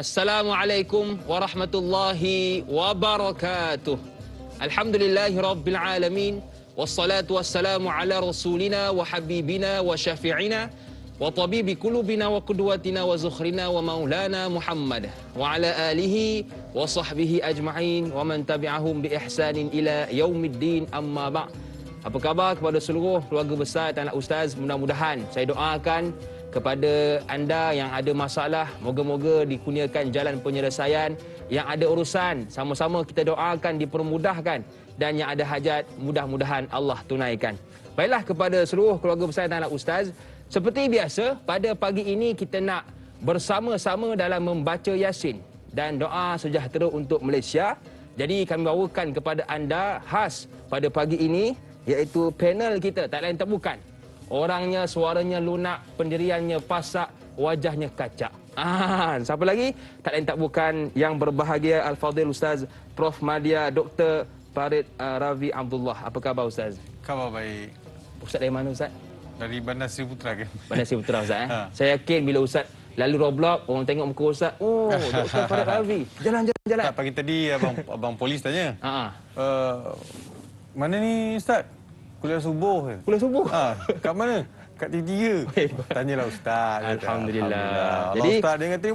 Assalamualaikum warahmatullahi wabarakatuh. Alhamdulillahi rabbil alamin. Wassalatu wassalamu ala rasulina wa habibina wa syafi'ina wa tabibi qulubina wa qudwatina wa zukhrina wa maulana Muhammad wa ala alihi wa sahbihi ajma'in wa man tabi'ahum bi ihsanin ila yaumiddin, amma ba'. Apa khabar kepada seluruh keluarga besar dan anak ustaz? Mudah-mudahan saya doakan kepada anda yang ada masalah, moga-moga dikurniakan jalan penyelesaian. Yang ada urusan, sama-sama kita doakan dipermudahkan. Dan yang ada hajat, mudah-mudahan Allah tunaikan. Baiklah, kepada seluruh keluarga besar dan anak ustaz, seperti biasa, pada pagi ini kita nak bersama-sama dalam membaca Yasin dan doa sejahtera untuk Malaysia. Jadi kami bawakan kepada anda khas pada pagi ini, iaitu panel kita, tak lain tak bukan. Orangnya, suaranya lunak, pendiriannya pasak, wajahnya kacak. Siapa lagi? Tak lain tak bukan yang berbahagia Al-Fadhil Ustaz Prof. Madya Dr. Farid Ravi Abdullah. Apa khabar Ustaz? Khabar baik. Ustaz dari mana Ustaz? Dari Bandar Seri Putra ke? Bandar Seri Putra Ustaz. Saya yakin bila Ustaz lalu Roblox, orang tengok muka Ustaz, oh, Dr. Farid Ravi. Jalan. Tak, pagi tadi abang polis tanya. Mana ni Ustaz? Kuliah subuh ke? Kuliah subuh? Kat mana? Kat T3. Tanyalah Ustaz. Alhamdulillah. Allah Ustaz, dia kata,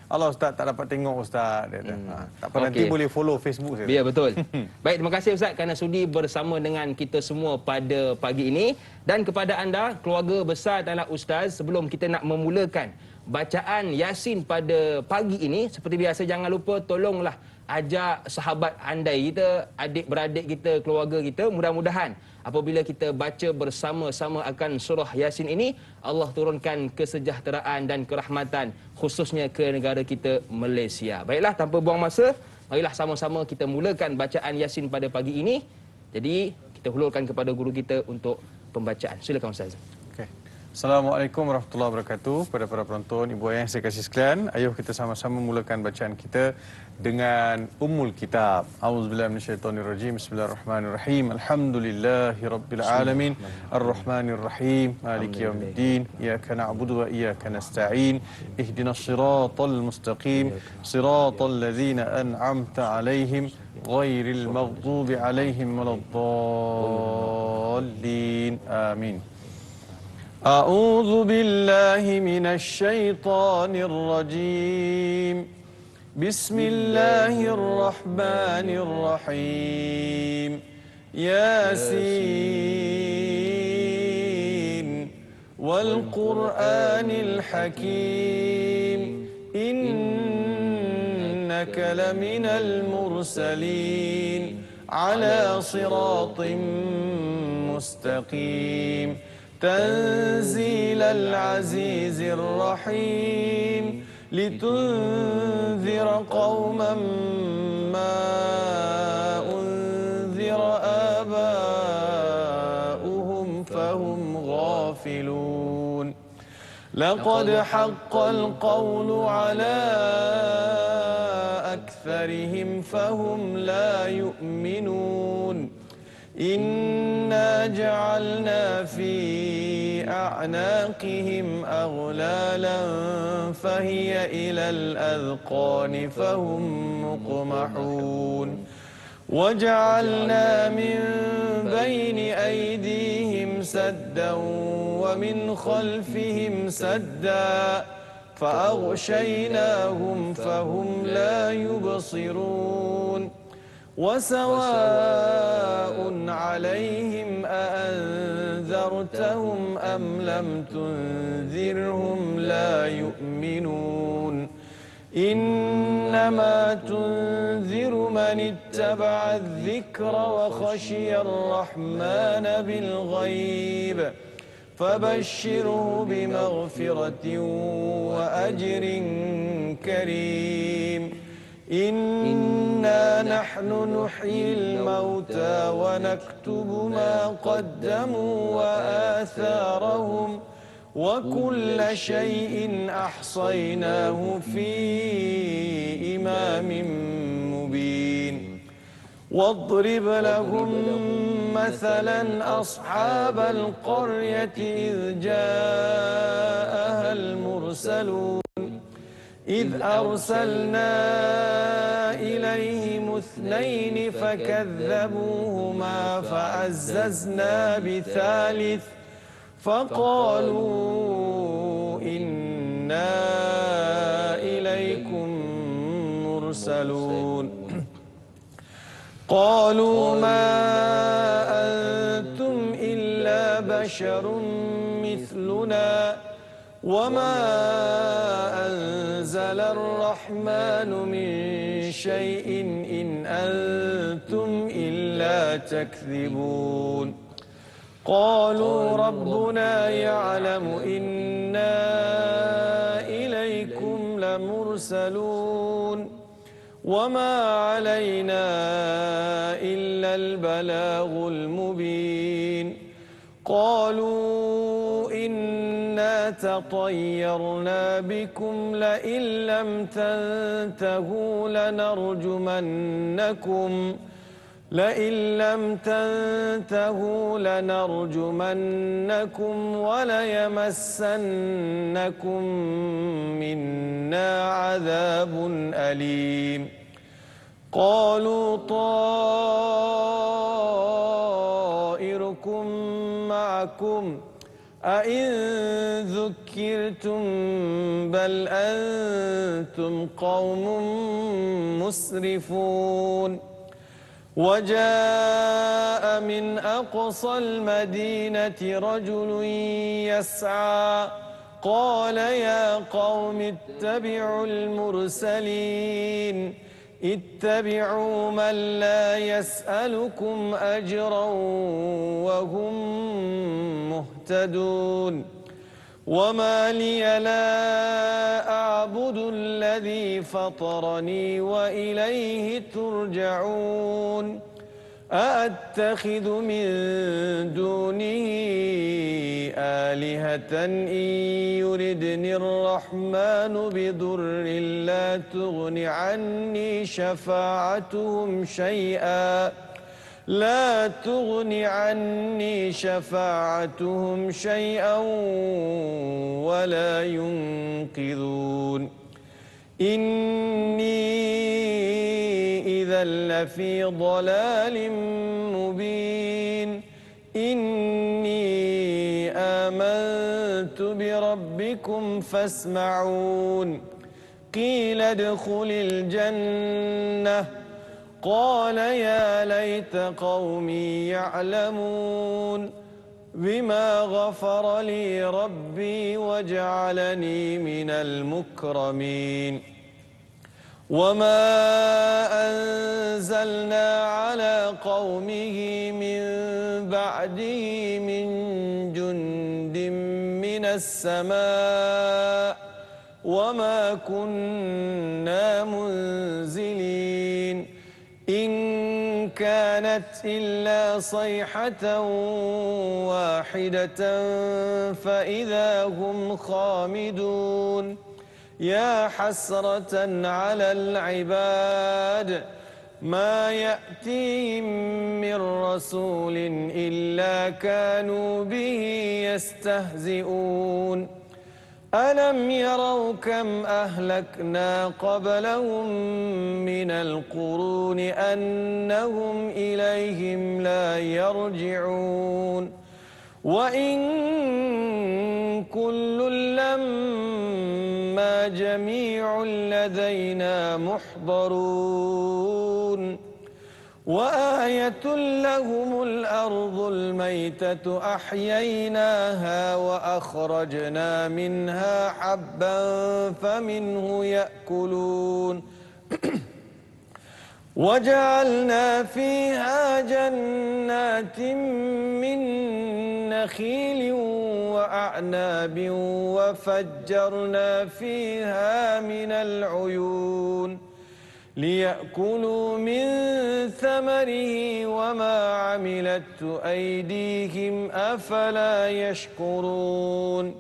Allah Ustaz tak dapat tengok Ustaz. Dia tak apa, nanti boleh follow Facebook saya. Ya, betul. Baik, terima kasih Ustaz kerana sudi bersama dengan kita semua pada pagi ini. Dan kepada anda, keluarga besar dan anak ustaz, sebelum kita nak memulakan bacaan Yasin pada pagi ini, seperti biasa jangan lupa tolonglah ajak sahabat andai kita, adik-beradik kita, keluarga kita. Mudah-mudahan apabila kita baca bersama-sama akan surah Yasin ini, Allah turunkan kesejahteraan dan kerahmatan khususnya ke negara kita Malaysia. Baiklah, tanpa buang masa, marilah sama-sama kita mulakan bacaan Yasin pada pagi ini. Jadi kita hulurkan kepada guru kita untuk pembacaan. Silakan Ustaz. Assalamualaikum warahmatullahi wabarakatuh. Pada para penonton, ibu ayah yang saya kasih sekalian, ayuh kita sama-sama mulakan bacaan kita dengan Ummul Kitab. A'udzubillahi minasyaitonirrajim. Bismillahirrahmanirrahim. Alhamdulillahirabbil alamin. Arrahmanirrahim. Maliki yaumiddin. Iyyaka na'budu wa iyyaka nasta'in. Ihdinas siratal mustaqim. Siratal ladzina an'amta 'alaihim ghairil maghdubi 'alaihim waladdallin. Amin. أعوذ بالله من الشيطان الرجيم بسم الله الرحمن الرحيم ياسين والقرآن الحكيم إنك لمن المرسلين على صراط مستقيم تنزيل العزيز الرحيم لتنذر قوما ما أنذر آباؤهم فهم غافلون لقد حق القول على أكثرهم فهم لا يؤمنون إنا جعلنا في أعناقهم أغلالا فهي إلى الأذقان فهم مقمحون وجعلنا من بين أيديهم سدا ومن خلفهم سدا فأغشيناهم فهم لا يبصرون وسواء عليهم أأنذرتهم أم لم تنذرهم لا يؤمنون إنما تنذر من اتبع الذكر وخشي الرحمن بالغيب فبشره بمغفرة وأجر كريم إنا نحن نحيي الموتى ونكتب ما قدموا وآثارهم وكل شيء أحصيناه في إمام مبين واضرب لهم مثلا أصحاب القرية إذ جاءها المرسلون إذ أرسلنا إليهم اثنين فكذبوهما فعززنا بثالث فقالوا إنا إليكم مرسلون قالوا ما أنتم إلا بشر مثلنا وما أنزل الرحمن من شيء إن أنتم إلا تكذبون قالوا ربنا يعلم إنا إليكم لمرسلون وما علينا إلا البلاغ المبين قالوا إنا تطيرنا بكم لئن لم تنتهوا لنرجمنكم وليمسنكم منا عذاب أليم قالوا طائركم معكم أئن ذكرتم بل أنتم قوم مسرفون وجاء من أقصى المدينة رجل يسعى قال يا قوم اتبعوا المرسلين اتبعوا من لا يسألكم أجرا وهم مهتدون وما لي لا أعبد الذي فطرني وإليه ترجعون أأتخذ من دونه آلهة إن يردني الرحمن بضر لا تغن عني شفاعتهم شيئا ولا ينقذون إني إذا لفي ضلال مبين إني آمنت بربكم فاسمعون قيل ادخل الجنة قال يا ليت قومي يعلمون بما غفر لي ربي وجعلني من المكرمين وما أنزلنا على قومه من بعده من جند من السماء وما كنا منزلين إن كانت إلا صيحة واحدة فإذا هم خامدون يا حسرة على العباد ما يأتيهم من رسول إلا كانوا به يستهزئون ألم يروا كم أهلكنا قبلهم من القرون أنهم إليهم لا يرجعون وإن كل لما جميع لدينا محضرون وآية لهم الأرض الميتة أحييناها وأخرجنا منها حبا فمنه يأكلون وجعلنا فيها جنات من نخيل وأعناب وفجرنا فيها من العيون ليأكلوا من ثمره وما عملته أيديهم أفلا يشكرون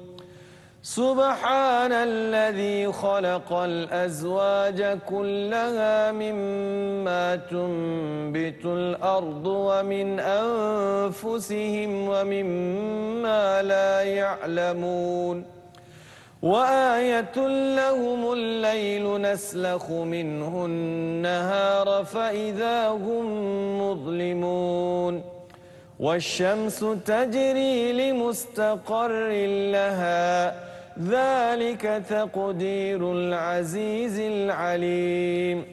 سبحان الذي خلق الأزواج كلها مما تنبت الأرض ومن أنفسهم ومما لا يعلمون وآية لهم الليل نسلخ منه النهار فإذا هم مظلمون والشمس تجري لمستقر لها ذلك تقدير العزيز العليم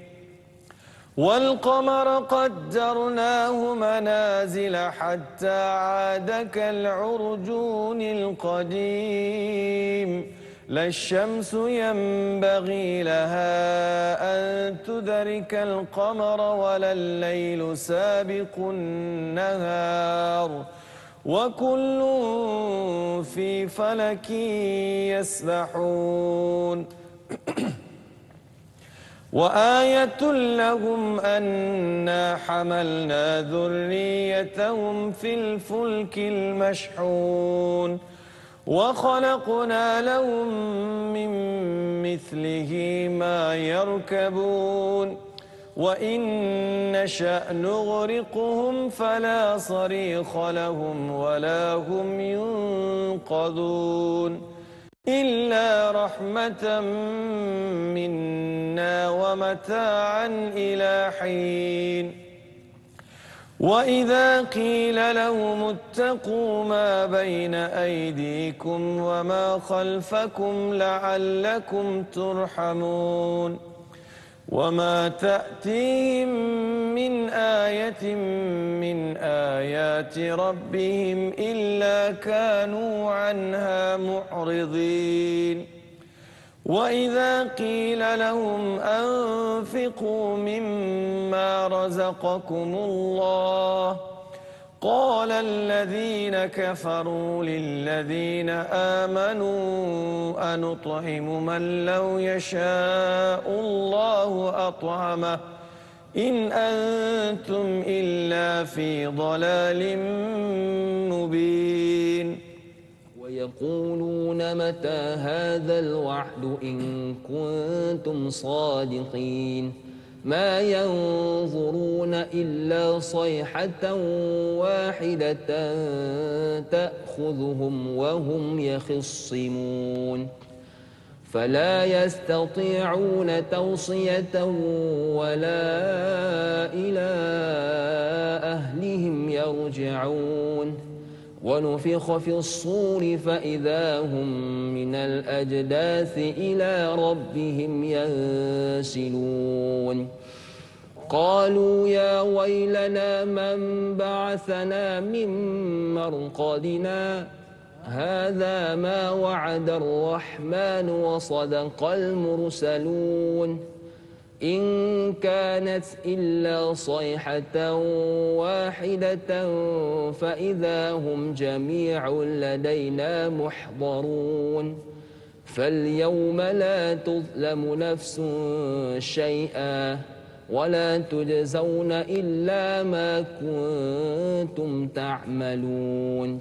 والقمر قدرناه منازل حتى عاد كالعرجون القديم لا الشمس ينبغي لها أن تدرك القمر ولا الليل سابق النهار وكل في فلك يسبحون وآية لهم أنا حملنا ذريتهم في الفلك المشحون وخلقنا لهم من مثله ما يركبون وإن نشأ نغرقهم فلا صريخ لهم ولا هم ينقذون إلا رحمة منا ومتاعا إلى حين وإذا قيل لهم اتقوا ما بين أيديكم وما خلفكم لعلكم ترحمون وما تأتيهم من آية من آيات ربهم إلا كانوا عنها معرضين وإذا قيل لهم أنفقوا مما رزقكم الله قال الذين كفروا للذين آمنوا أنطعم من لو يشاء الله أطعمه إن أنتم إلا في ضلال مبين ويقولون متى هذا الوعد إن كنتم صادقين ما ينظرون إلا صيحة واحدة تأخذهم وهم يخصمون فلا يستطيعون توصية ولا إلى أهلهم يرجعون ونفخ في الصور فإذا هم من الأجداث إلى ربهم ينسلون قالوا يا ويلنا من بعثنا من مرقدنا هذا ما وعد الرحمن وصدق المرسلون إن كانت إلا صيحة واحدة فإذا هم جميع لدينا محضرون فاليوم لا تظلم نفس شيئا ولا تجزون إلا ما كنتم تعملون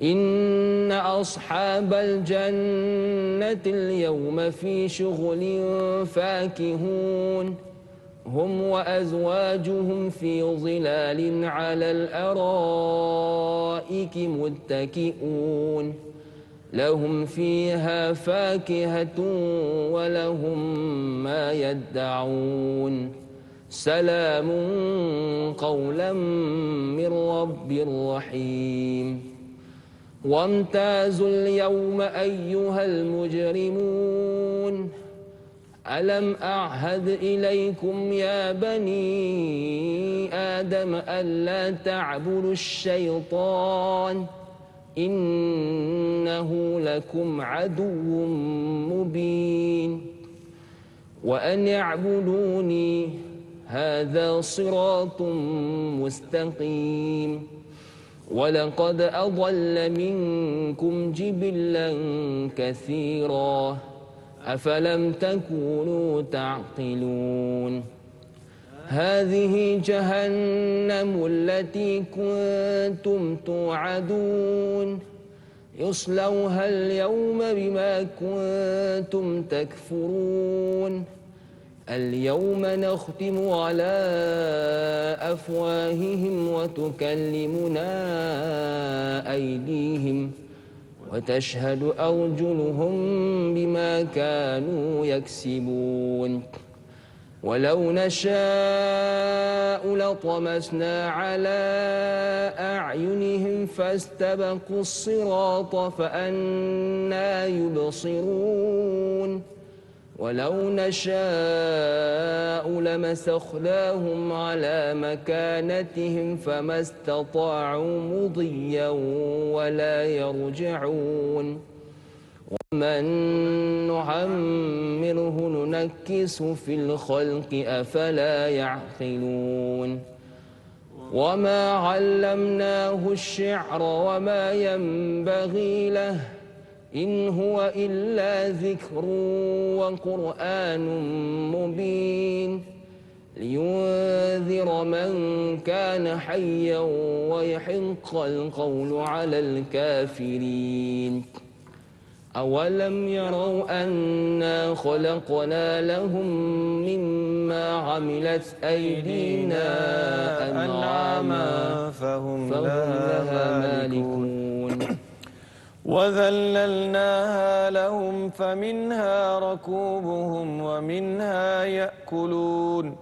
إن أصحاب الجنة اليوم في شغل فاكهون هم وأزواجهم في ظلال على الأرائك متكئون لهم فيها فاكهة ولهم ما يدعون سلام قولا من رب رحيم وامتازوا اليوم أيها المجرمون ألم أعهد إليكم يا بني آدم ألا تعبدوا الشيطان إنه لكم عدو مبين وأن اعبدوني هذا صراط مستقيم ولقد أضل منكم جبلا كثيرا أفلم تكونوا تعقلون هذه جهنم التي كنتم توعدون يصلوها اليوم بما كنتم تكفرون اليوم نختم على أفواههم وتكلمنا أيديهم وتشهد أرجلهم بما كانوا يكسبون ولو نشاء لطمسنا على أعينهم فاستبقوا الصراط فأنى يبصرون ولو نشاء لمسخناهم على مكانتهم فما استطاعوا مضيا ولا يرجعون ومن نعمره ننكس في الخلق أفلا يعقلون وما علمناه الشعر وما ينبغي له إن هو إلا ذكر وقرآن مبين لينذر من كان حيا ويحق القول على الكافرين أولم يروا أنا خلقنا لهم مما عملت أيدينا أنعاما فهم لها مالكون وذللناها لهم فمنها ركوبهم ومنها يأكلون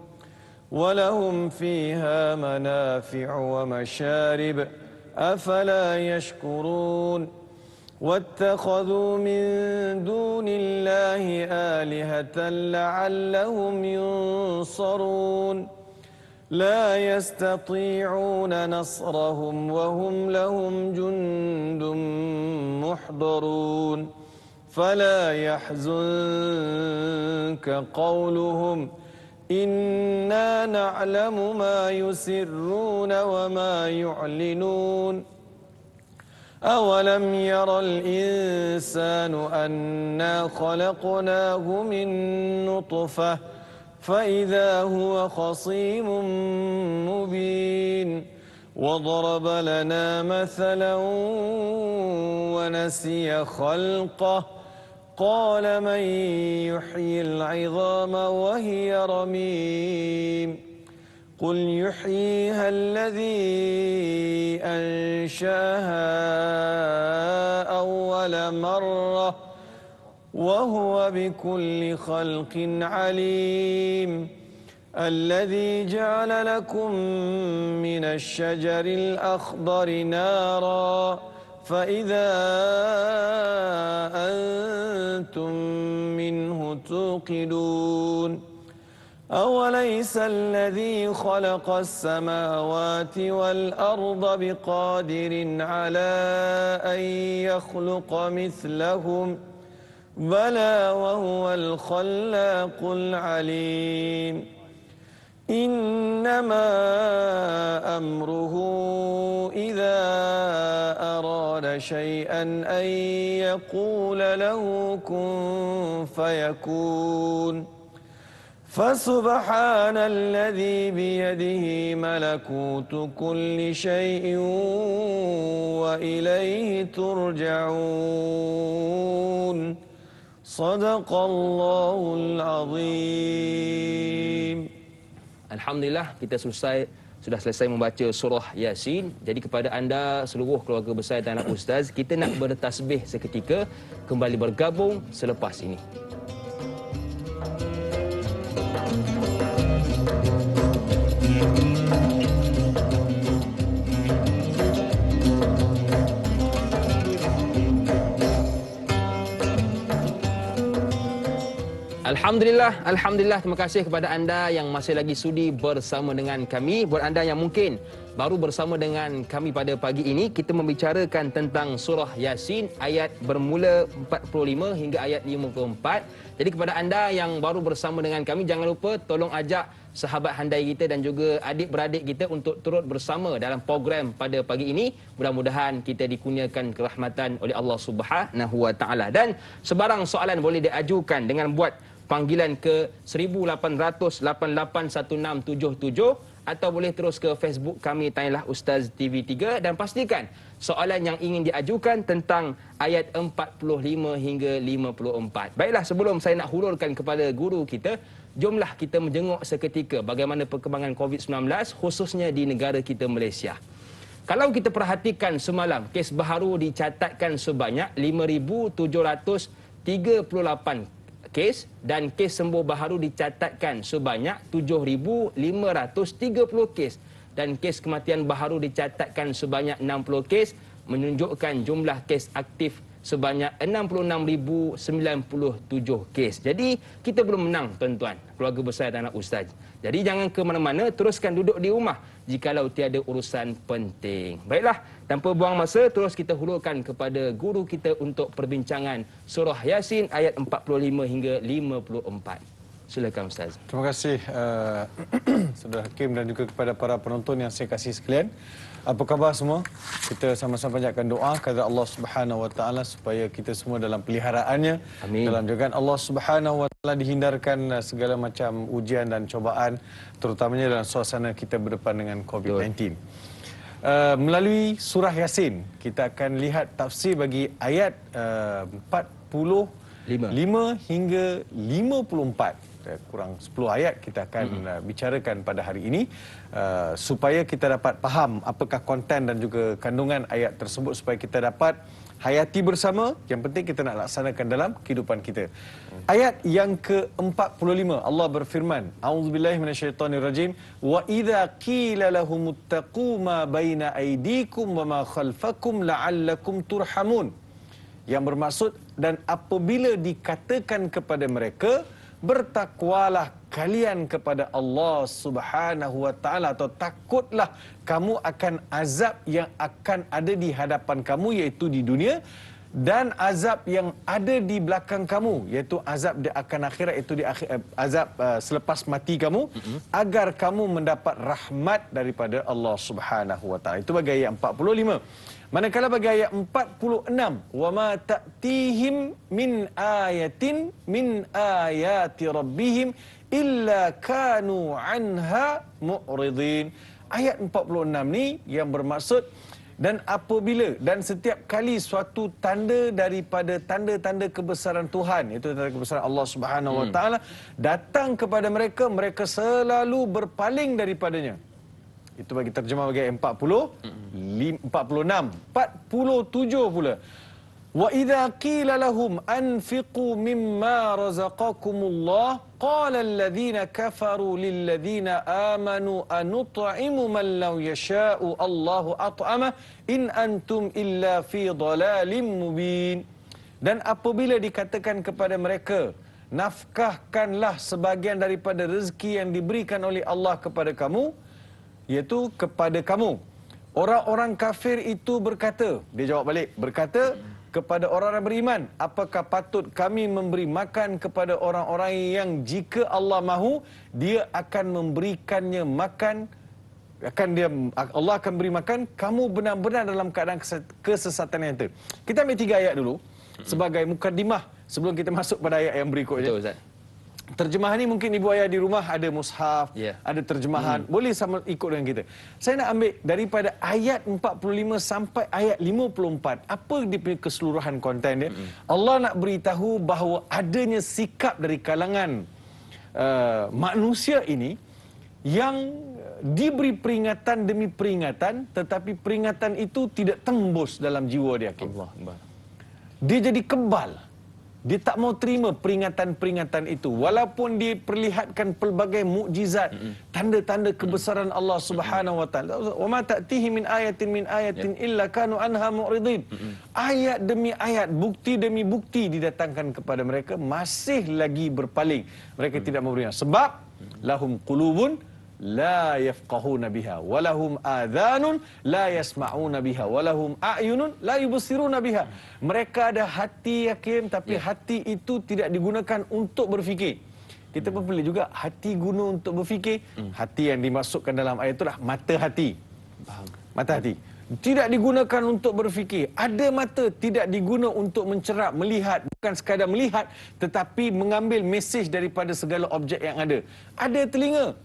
ولهم فيها منافع ومشارب أفلا يشكرون واتخذوا من دون الله آلهة لعلهم ينصرون لا يستطيعون نصرهم وهم لهم جند محضرون فلا يحزنك قولهم إنا نعلم ما يسرون وما يعلنون أولم ير الإنسان أنا خلقناه من نطفة فإذا هو خصيم مبين وضرب لنا مثلا ونسي خلقه قال من يحيي العظام وهي رميم قل يحييها الذي أنشاها أول مرة وهو بكل خلق عليم الذي جعل لكم من الشجر الأخضر نارا فإذا أنتم منه توقدون أوليس الذي خلق السماوات والأرض بقادر على أن يخلق مثلهم بلى وهو الخلاق العليم إنما أمره إذا أراد شيئا أن يقول له كن فيكون فسبحان الذي بيده ملكوت كل شيء وإليه ترجعون صدق الله العظيم. Alhamdulillah, kita sudah selesai membaca surah Yasin. Jadi kepada anda seluruh keluarga besar dan anak ustaz, kita nak bertasbih seketika, kembali bergabung selepas ini. Alhamdulillah, terima kasih kepada anda yang masih lagi sudi bersama dengan kami. Buat anda yang mungkin baru bersama dengan kami pada pagi ini, kita membicarakan tentang surah Yasin ayat bermula 45 hingga ayat 54. Jadi kepada anda yang baru bersama dengan kami, jangan lupa tolong ajak sahabat handai kita dan juga adik-beradik kita untuk turut bersama dalam program pada pagi ini. Mudah-mudahan kita dikurniakan kerahmatan oleh Allah Subhanahu Wa Taala. Dan sebarang soalan boleh diajukan dengan buat panggilan ke 18881677 atau boleh terus ke Facebook kami Tanyalah Ustaz TV3 dan pastikan soalan yang ingin diajukan tentang ayat 45 hingga 54. Baiklah, sebelum saya nak hulurkan kepada guru kita, jomlah kita menjenguk seketika bagaimana perkembangan COVID-19 khususnya di negara kita Malaysia. Kalau kita perhatikan semalam, kes baharu dicatatkan sebanyak 5,738 kes dan kes sembuh baharu dicatatkan sebanyak 7,530 kes dan kes kematian baharu dicatatkan sebanyak 60 kes, menunjukkan jumlah kes aktif sebanyak 66,097 kes. Jadi kita belum menang, tuan-tuan, keluarga besar dan anak ustaz. Jadi jangan ke mana-mana, teruskan duduk di rumah jikalau tiada urusan penting. Baiklah, tanpa buang masa, terus kita hulurkan kepada guru kita untuk perbincangan surah Yasin ayat 45 hingga 54. Silakan ustaz. Terima kasih Saudara Hakim dan juga kepada para penonton yang saya kasih sekalian. Apa khabar semua? Kita sama-sama panjatkan doa kepada Allah Subhanahu Wa Taala supaya kita semua dalam peliharaannya, Amin. dalam jagaan Allah Subhanahu Wa Taala, dihindarkan segala macam ujian dan cobaan, terutamanya dalam suasana kita berdepan dengan COVID-19. Melalui surah Yasin, kita akan lihat tafsir bagi ayat 45 hingga 54. Kurang 10 ayat kita akan bicarakan pada hari ini supaya kita dapat faham apakah konten dan juga kandungan ayat tersebut supaya kita dapat hayati bersama. Yang penting kita nak laksanakan dalam kehidupan kita. Ayat yang ke-45 Allah berfirman, A'udzubillahi minasyaitonirrajim, wa idza qila lahumuttaqu ma baina aydikum wa ma khalfakum la'allakum turhamun. Yang bermaksud, dan apabila dikatakan kepada mereka, bertakwalah kalian kepada Allah Subhanahu Wa Taala, atau takutlah kamu akan azab yang akan ada di hadapan kamu, iaitu di dunia, dan azab yang ada di belakang kamu, iaitu azab di akan akhirat, iaitu di azab selepas mati kamu, agar kamu mendapat rahmat daripada Allah Subhanahu Wa Taala. Itu bagi ayat 45. Manakala bagi ayat 46, wa ma ta'tihim min ayatin min ayati rabbihim illa kanu anha mu'ridin. Ayat 46 ni yang bermaksud, dan apabila dan setiap kali suatu tanda daripada tanda-tanda kebesaran Tuhan, iaitu tanda kebesaran Allah Subhanahu Wa Taala, datang kepada mereka, mereka selalu berpaling daripadanya. Itu bagi terjemah bagi ayat 46. 47 pula. Wa idza qila lahum anfiqu mimma razaqakumullah qala alladhina kafaru lil ladzina amanu anut'imu man law yasha'u Allahu at'ama in antum illa fi dhalalin mubin. Dan apabila dikatakan kepada mereka, nafkahkanlah sebahagian daripada rezeki yang diberikan oleh Allah kepada kamu, iaitu kepada kamu. Orang-orang kafir itu berkata, dia jawab balik, berkata kepada orang-orang beriman, apakah patut kami memberi makan kepada orang-orang yang jika Allah mahu, dia akan memberikannya makan, Allah akan beri makan, kamu benar-benar dalam keadaan kesesatan yang itu. Kita ambil 3 ayat dulu sebagai mukadimah sebelum kita masuk pada ayat yang berikutnya. Betul, Ustaz. Terjemahan ni mungkin ibu ayah di rumah ada mushaf, ada terjemahan, boleh sama ikut dengan kita. Saya nak ambil daripada ayat 45 sampai ayat 54. Apa dia punya keseluruhan konten dia? Allah nak beritahu bahawa adanya sikap dari kalangan manusia ini yang diberi peringatan demi peringatan, tetapi peringatan itu tidak tembus dalam jiwa dia. Dia jadi kebal. Dia tak mau terima peringatan-peringatan itu. Walaupun diperlihatkan pelbagai mukjizat, tanda-tanda kebesaran Allah Subhanahu Wa Taala. Wa ma ta'tihi min ayatin illa kanu anha mu'ridin. Ayat demi ayat, bukti demi bukti didatangkan kepada mereka, masih lagi berpaling. Mereka tidak mau beriman. Sebab lahum qulubun la yafqahuna biha walahum adhanun la yasma'una biha walahum a'yunun la yubsiruna biha. Mereka ada hati yakin, tapi hati itu tidak digunakan untuk berfikir. Kita pun boleh juga hati guna untuk berfikir. Hati yang dimasukkan dalam ayat itulah mata hati. Mata hati tidak digunakan untuk berfikir. Ada mata tidak diguna untuk mencerap, melihat, bukan sekadar melihat, tetapi mengambil mesej daripada segala objek yang ada. Ada telinga,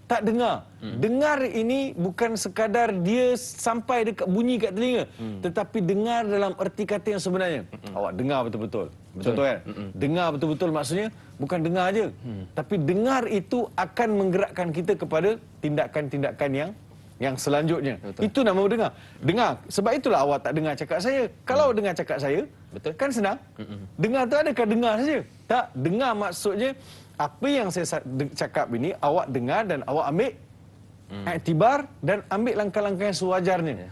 tak dengar. Dengar ini bukan sekadar dia sampai dekat bunyi kat telinga, tetapi dengar dalam erti kata yang sebenarnya. Awak dengar betul-betul. Betul kan? Dengar betul-betul maksudnya bukan dengar aja, tapi dengar itu akan menggerakkan kita kepada tindakan-tindakan yang selanjutnya. Betul. Itu nama dengar. Dengar. Sebab itulah awak tak dengar cakap saya. Kalau dengar cakap saya, Betul. kan senang. Dengar tu adakah dengar saja? Tak. Dengar maksudnya apa yang saya cakap ini awak dengar dan awak ambil iktibar dan ambil langkah-langkah yang sewajarnya.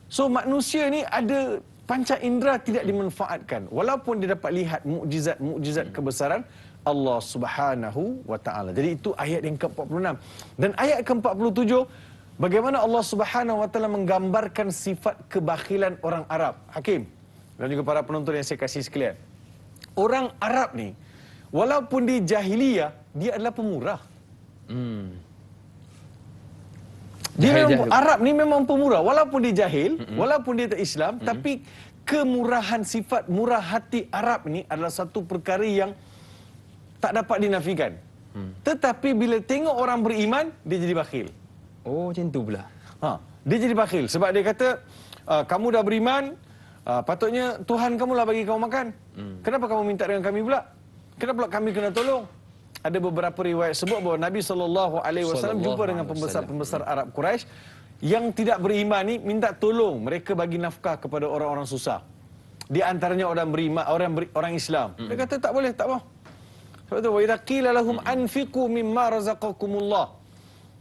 So manusia ni ada panca indera tidak dimanfaatkan. Walaupun dia dapat lihat mukjizat kebesaran Allah Subhanahu wa taala. Jadi itu ayat yang ke-46. Dan ayat ke-47 bagaimana Allah Subhanahu wa taala menggambarkan sifat kebakhilan orang Arab. Hakim dan juga para penonton yang saya kasih sekalian. Orang Arab ni walaupun di jahiliyah dia adalah pemurah. Dia memang, Arab ni memang pemurah. Walaupun dia jahil, walaupun dia tak Islam, tapi kemurahan sifat, murah hati Arab ni adalah satu perkara yang tak dapat dinafikan. Tetapi bila tengok orang beriman, dia jadi bakhil. Oh, macam tu pula. Dia jadi bakhil. Sebab dia kata, kamu dah beriman, patutnya Tuhan kamu lah bagi kamu makan. Kenapa kamu minta dengan kami pula? Kenapa pula kami kena tolong? Ada beberapa riwayat sebut bahawa Nabi SAW jumpa dengan pembesar-pembesar Arab Quraisy yang tidak beriman ni minta tolong mereka bagi nafkah kepada orang-orang susah. Di antaranya orang beriman, orang Islam. Dia kata tak boleh, tak apa. Sebab tu wa idza qila lahum anfiqu mimma razaqakumullah.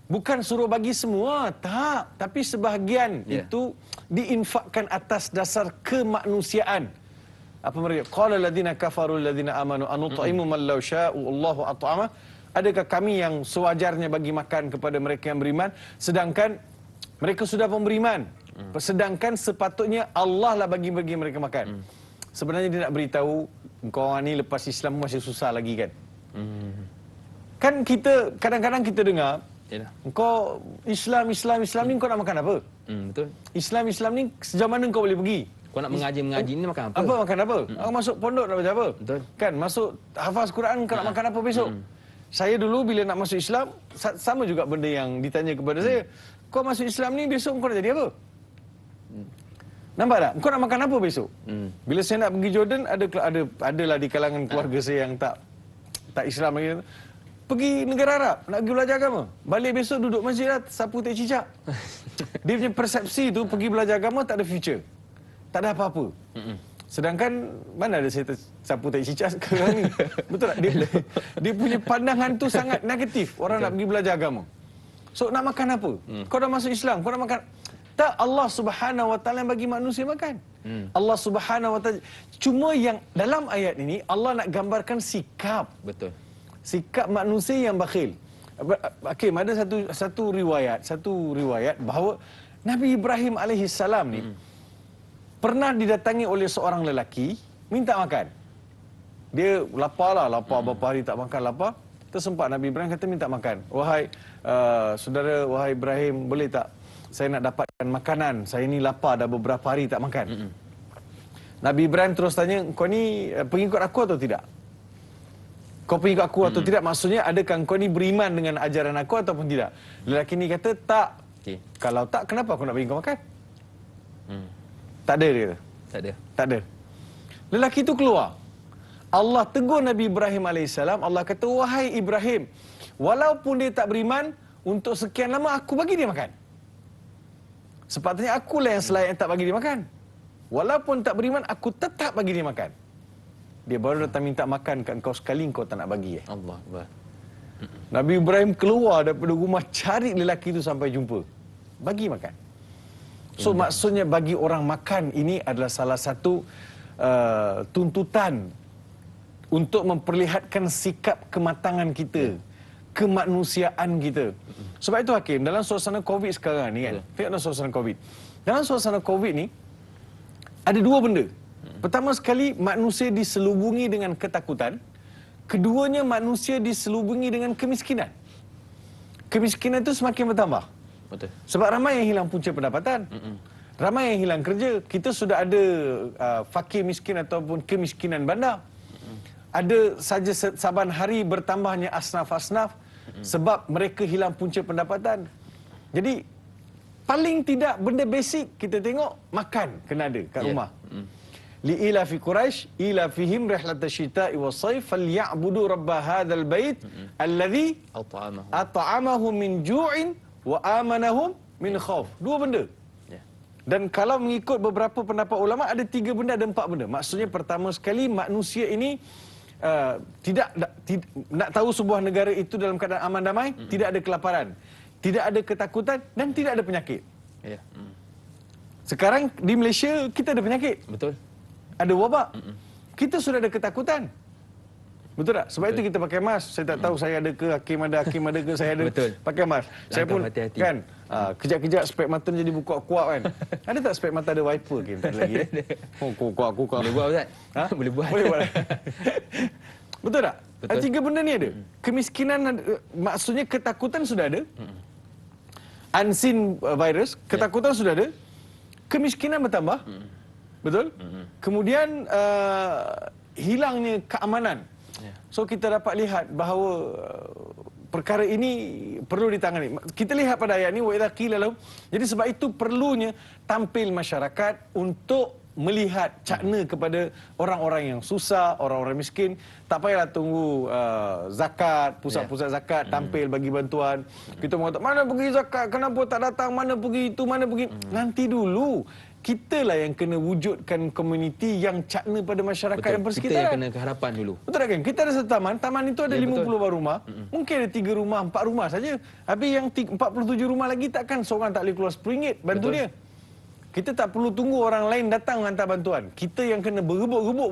Bukan suruh bagi semua, tak, tapi sebahagian itu diinfakkan atas dasar kemanusiaan. Apa mereka? Qala alladziina kafaru alladziina amanu anut'imu man law sya'u Allahu at'ama. Adakah kami yang sewajarnya bagi makan kepada mereka yang beriman sedangkan mereka sudah pun beriman? Sedangkan sepatutnya Allah lah bagi mereka makan. Sebenarnya dia nak beritahu kau orang ni lepas Islam masih susah lagi kan. Kan kita kadang-kadang kita dengar kau Islam ni kau nak makan apa? Betul. Islam ni sejauh mana kau boleh pergi? Kau nak mengaji ni makan apa? Apa makan apa? Kau masuk pondok nak baca apa? Betul. Kan masuk hafaz Quran kau nak makan apa besok? Saya dulu bila nak masuk Islam sama juga benda yang ditanya kepada saya. Kau masuk Islam ni besok kau nak jadi apa? Nampak tak? Kau nak makan apa besok? Bila saya nak pergi Jordan adalah di kalangan keluarga saya yang tak Islam lagi. Pergi negara Arab, nak pergi belajar agama. Balik besok duduk masjid lah, sapu tak cicak. Dia punya persepsi tu pergi belajar agama tak ada future. Tak ada apa-apa. Sedangkan mana ada saya sapu tak cicak sekarang ni. Betul tak? Dia punya pandangan tu sangat negatif. Orang nak pergi belajar agama. So nak makan apa? Kau dah masuk Islam, kau nak makan. Tak, Allah Subhanahu wa taala yang bagi manusia makan. Allah Subhanahu wa taala. Cuma yang dalam ayat ini Allah nak gambarkan sikap. Betul. Sikap manusia yang bakhil. Hakim, ada satu riwayat bahawa Nabi Ibrahim alaihissalam ni pernah didatangi oleh seorang lelaki minta makan. Dia lapar beberapa hari tak makan, lapar. Tersempat Nabi Ibrahim kata minta makan. Wahai saudara, wahai Ibrahim, boleh tak saya nak dapatkan makanan? Saya ni lapar dah beberapa hari tak makan. Nabi Ibrahim terus tanya, kau ni pengikut aku atau tidak? Kau pengikut aku atau tidak? Maksudnya adakah kau ni beriman dengan ajaran aku ataupun tidak? Lelaki ni kata tak. Kalau tak, kenapa aku nak bagi kau makan? Tak ada dia. Tak ada. Lelaki itu keluar. Allah tegur Nabi Ibrahim AS. Allah kata, wahai Ibrahim, walaupun dia tak beriman, untuk sekian lama aku bagi dia makan. Sepatutnya akulah yang selayak tak bagi dia makan. Walaupun tak beriman, aku tetap bagi dia makan. Dia baru datang minta makan kat engkau sekali, engkau tak nak bagi. Allah Akbar. Nabi Ibrahim keluar daripada rumah, cari lelaki itu sampai jumpa. Bagi makan. So maksudnya bagi orang makan ini adalah salah satu tuntutan untuk memperlihatkan sikap kematangan kita, kemanusiaan kita. Sebab itu Hakim, dalam suasana Covid sekarang ni kan, tengok dalam suasana Covid. Dalam suasana Covid ni ada dua benda. Pertama sekali, manusia diselubungi dengan ketakutan. Keduanya, manusia diselubungi dengan kemiskinan. Kemiskinan itu semakin bertambah. Betul. Sebab ramai yang hilang punca pendapatan. Ramai yang hilang kerja. Kita sudah ada fakir miskin ataupun kemiskinan bandar. Ada saja saban hari bertambahnya asnaf-asnaf sebab mereka hilang punca pendapatan. Jadi paling tidak benda basic kita tengok makan kena ada kat rumah. Li ila fi Quraisy ila fihim rihlatash shita'i was-sayf falyabudu rabb hadzal bait alladhi at'amahum min ju'in wa amanahum min khauf. Dua benda. Ya. Dan kalau mengikut beberapa pendapat ulama, ada 3 benda, ada 4 benda. Maksudnya pertama sekali, manusia ini tidak nak tahu sebuah negara itu dalam keadaan aman damai, tidak ada kelaparan, tidak ada ketakutan dan tidak ada penyakit. Ya. Sekarang di Malaysia kita ada penyakit, Betul. ada wabak. Kita sudah ada ketakutan. Betul tak? Sebab itu kita pakai mask. Saya tak tahu saya ada ke, Hakim ada ke, saya ada Betul. pakai mask. Saya Langkah pun hati-hati. kan kejap-kejap spek mata jadi kuat-kuat kan. Ada tak spek mata ada wiper ke? Tak ada lagi. Oh, kuat. Boleh buat Ustaz? Ha? Boleh buat. Boleh buat. Betul tak? Betul. 3 benda ni ada. Kemiskinan maksudnya ketakutan sudah ada. Unseen virus, ketakutan sudah ada. Kemiskinan bertambah. Betul? Kemudian hilangnya keamanan. Ya. So kita dapat lihat bahawa perkara ini perlu ditangani. Kita lihat pada ayat ini wa idza qila lahum. Jadi sebab itu perlunya tampil masyarakat untuk melihat cakna kepada orang-orang yang susah, orang-orang miskin. Tak payahlah tunggu zakat, pusat-pusat zakat tampil bagi bantuan. Kita mengatakan mana pergi zakat, kenapa tak datang, mana pergi itu, mana pergi. Nanti dulu. Kitalah yang kena wujudkan komuniti yang cakna pada masyarakat yang Betul. Kita persekitaran. yang kena keharapan dulu. Betul tak kan? Kita ada satu taman itu ada Ya, 50 betul. buah rumah. Mungkin ada 3 rumah, 4 rumah saja. Habis yang 47 rumah lagi takkan seorang tak boleh keluar RM10 bantu Betul. dia. Kita tak perlu tunggu orang lain datang hantar bantuan. Kita yang kena berebut-rebut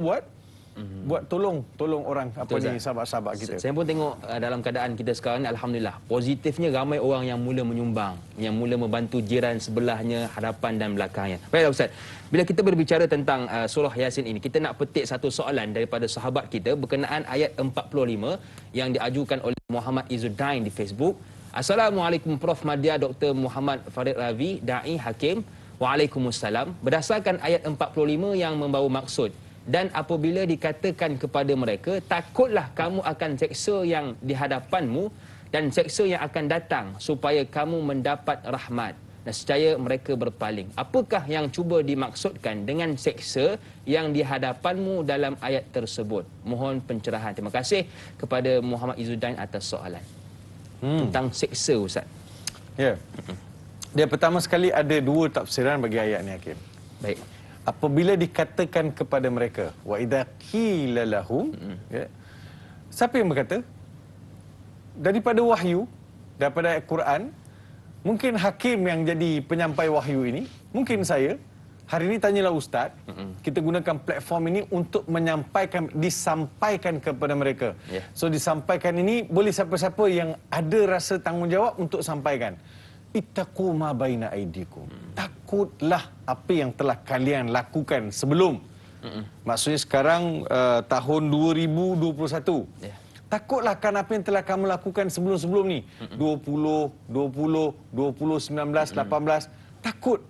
buat tolong orang Betul, ni Ustaz. sahabat-sahabat kita. Saya pun tengok dalam keadaan kita sekarang ni, alhamdulillah, positifnya ramai orang yang mula menyumbang, yang mula membantu jiran sebelahnya, hadapan dan belakangnya. Baiklah Ustaz, bila kita berbicara tentang surah Yasin ini, kita nak petik satu soalan daripada sahabat kita berkenaan ayat 45 yang diajukan oleh Muhammad Izzuddin di Facebook. Assalamualaikum Prof. Madya Dr. Muhammad Farid Ravi, Da'i Hakim. Waalaikumsalam. Berdasarkan ayat 45 yang membawa maksud, dan apabila dikatakan kepada mereka, takutlah kamu akan seksa yang di hadapanmu dan seksa yang akan datang supaya kamu mendapat rahmat. Nescaya mereka berpaling. Apakah yang cuba dimaksudkan dengan seksa yang di hadapanmu dalam ayat tersebut? Mohon pencerahan. Terima kasih kepada Muhammad Izzuddin atas soalan. Tentang seksa, Ustaz. Ya. Dia pertama sekali ada 2 tafsiran bagi ayat ni, Hakim. Baik. Apabila dikatakan kepada mereka, wa idza qila lahum, ya. Siapa yang berkata? Daripada wahyu, daripada Al-Quran, mungkin Hakim yang jadi penyampai wahyu ini, mungkin saya. Hari ini tanyalah Ustaz, kita gunakan platform ini untuk disampaikan kepada mereka. Yeah. So disampaikan ini boleh siapa-siapa yang ada rasa tanggungjawab untuk sampaikan. Ittaqu ma baina aidikum. Takutlah apa yang telah kalian lakukan sebelum. Maksudnya sekarang tahun 2021. Yeah. Takutlah kan apa yang telah kamu lakukan sebelum-sebelum ni. 20, 19, 18. Takut.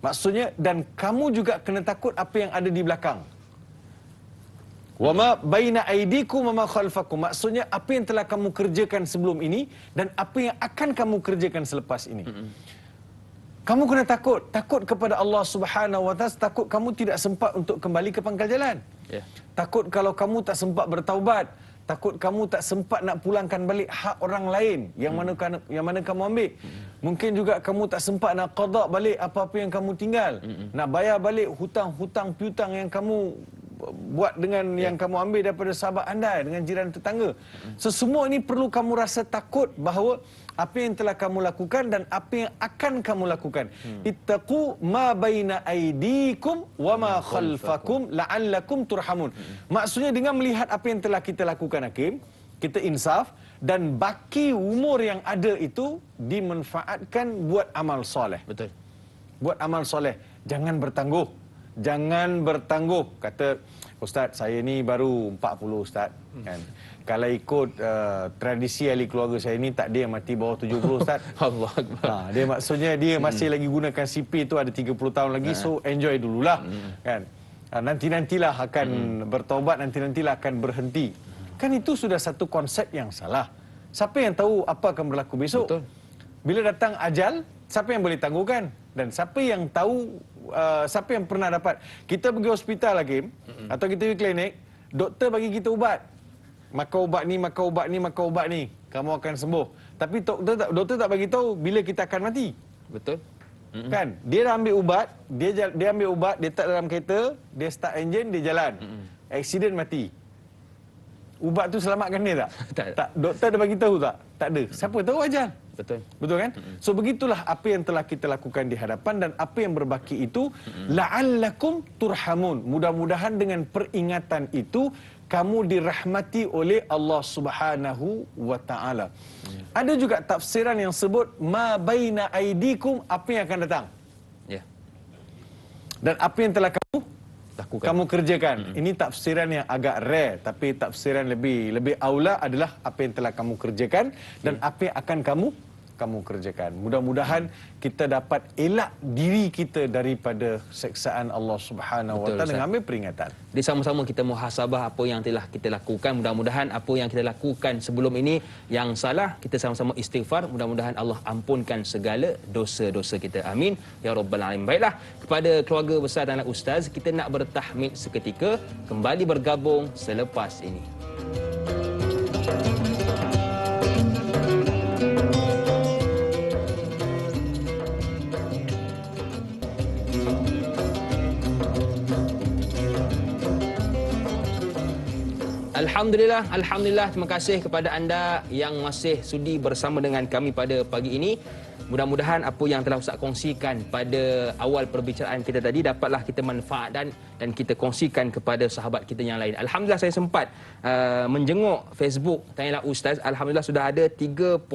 Maksudnya, dan kamu juga kena takut apa yang ada di belakang. Wa ma baina aidikum wa ma khalfakum. Maksudnya apa yang telah kamu kerjakan sebelum ini dan apa yang akan kamu kerjakan selepas ini. Kamu kena takut kepada Allah Subhanahu wa taala, takut kamu tidak sempat untuk kembali ke pangkal jalan. Ya. Takut kalau kamu tak sempat bertaubat, takut kamu tak sempat nak pulangkan balik hak orang lain yang mana kamu ambil. Mungkin juga kamu tak sempat nak qada balik apa-apa yang kamu tinggal. Nak bayar balik hutang-hutang piutang yang kamu buat dengan yang kamu ambil daripada sahabat anda, dengan jiran tetangga. So, semua ini perlu kamu rasa takut bahawa apa yang telah kamu lakukan dan apa yang akan kamu lakukan. Ittaqu ma baina aidikum wa ma khalfakum la'allakum turhamun. Maksudnya dengan melihat apa yang telah kita lakukan, Hakim, kita insaf dan baki umur yang ada itu dimanfaatkan buat amal soleh. Betul. Buat amal soleh. Jangan bertangguh. Jangan bertangguh. Kata, Ustaz, saya ni baru 40, Ustaz. Kan? Kalau ikut tradisi ahli keluarga saya ni, tak ada yang mati bawah 70, Ustaz. Allah Akbar. Dia maksudnya dia masih lagi gunakan CP tu, ada 30 tahun lagi. So, enjoy dululah. Kan? Nanti-nantilah akan bertaubat, nanti-nantilah akan berhenti. Kan itu sudah satu konsep yang salah. Siapa yang tahu apa akan berlaku besok? Betul. Bila datang ajal, siapa yang boleh tangguhkan? Dan siapa yang tahu, siapa yang pernah dapat? Kita pergi hospital lagi, atau kita pergi klinik, doktor bagi kita ubat. Makan ubat ni, makan ubat ni, makan ubat ni. Kamu akan sembuh. Tapi doktor tak bagi tahu bila kita akan mati. Betul. Kan? Dia dah ambil ubat, dia ambil ubat, dia tak dalam kereta, dia start enjin, dia jalan. Aksiden mati. Ubat tu selamatkan dia tak? Tak. Doktor dah bagi tahu tak? Tak ada. Siapa tahu ajal? Betul. Betul kan? So begitulah apa yang telah kita lakukan di hadapan dan apa yang berbaki itu la'allakum turhamun. Mudah-mudahan dengan peringatan itu kamu dirahmati oleh Allah Subhanahu wa taala. Ada juga tafsiran yang sebut ma baina aidikum, apa yang akan datang. Ya. Dan apa yang telah Lakukan. kamu kerjakan. Ini tafsiran yang agak rare, tapi tafsiran lebih aula adalah apa yang telah kamu kerjakan dan apa yang akan kamu kerjakan. Mudah-mudahan kita dapat elak diri kita daripada seksaan Allah Subhanahu wa Betul, taala dengan Ustaz. ambil peringatan. Jadi sama-sama kita muhasabah apa yang telah kita lakukan. Mudah-mudahan apa yang kita lakukan sebelum ini yang salah, kita sama-sama istighfar. Mudah-mudahan Allah ampunkan segala dosa-dosa kita. Amin. Ya Rabbal Alamin. Baiklah, kepada keluarga besar dan anak ustaz, kita nak bertahmid seketika, kembali bergabung selepas ini. Alhamdulillah, terima kasih kepada anda yang masih sudi bersama dengan kami pada pagi ini. Mudah-mudahan apa yang telah Ustaz kongsikan pada awal perbicaraan kita tadi dapatlah kita manfaatkan dan kita kongsikan kepada sahabat kita yang lain. Alhamdulillah saya sempat menjenguk Facebook Tanyalah Ustaz. Alhamdulillah sudah ada 3.4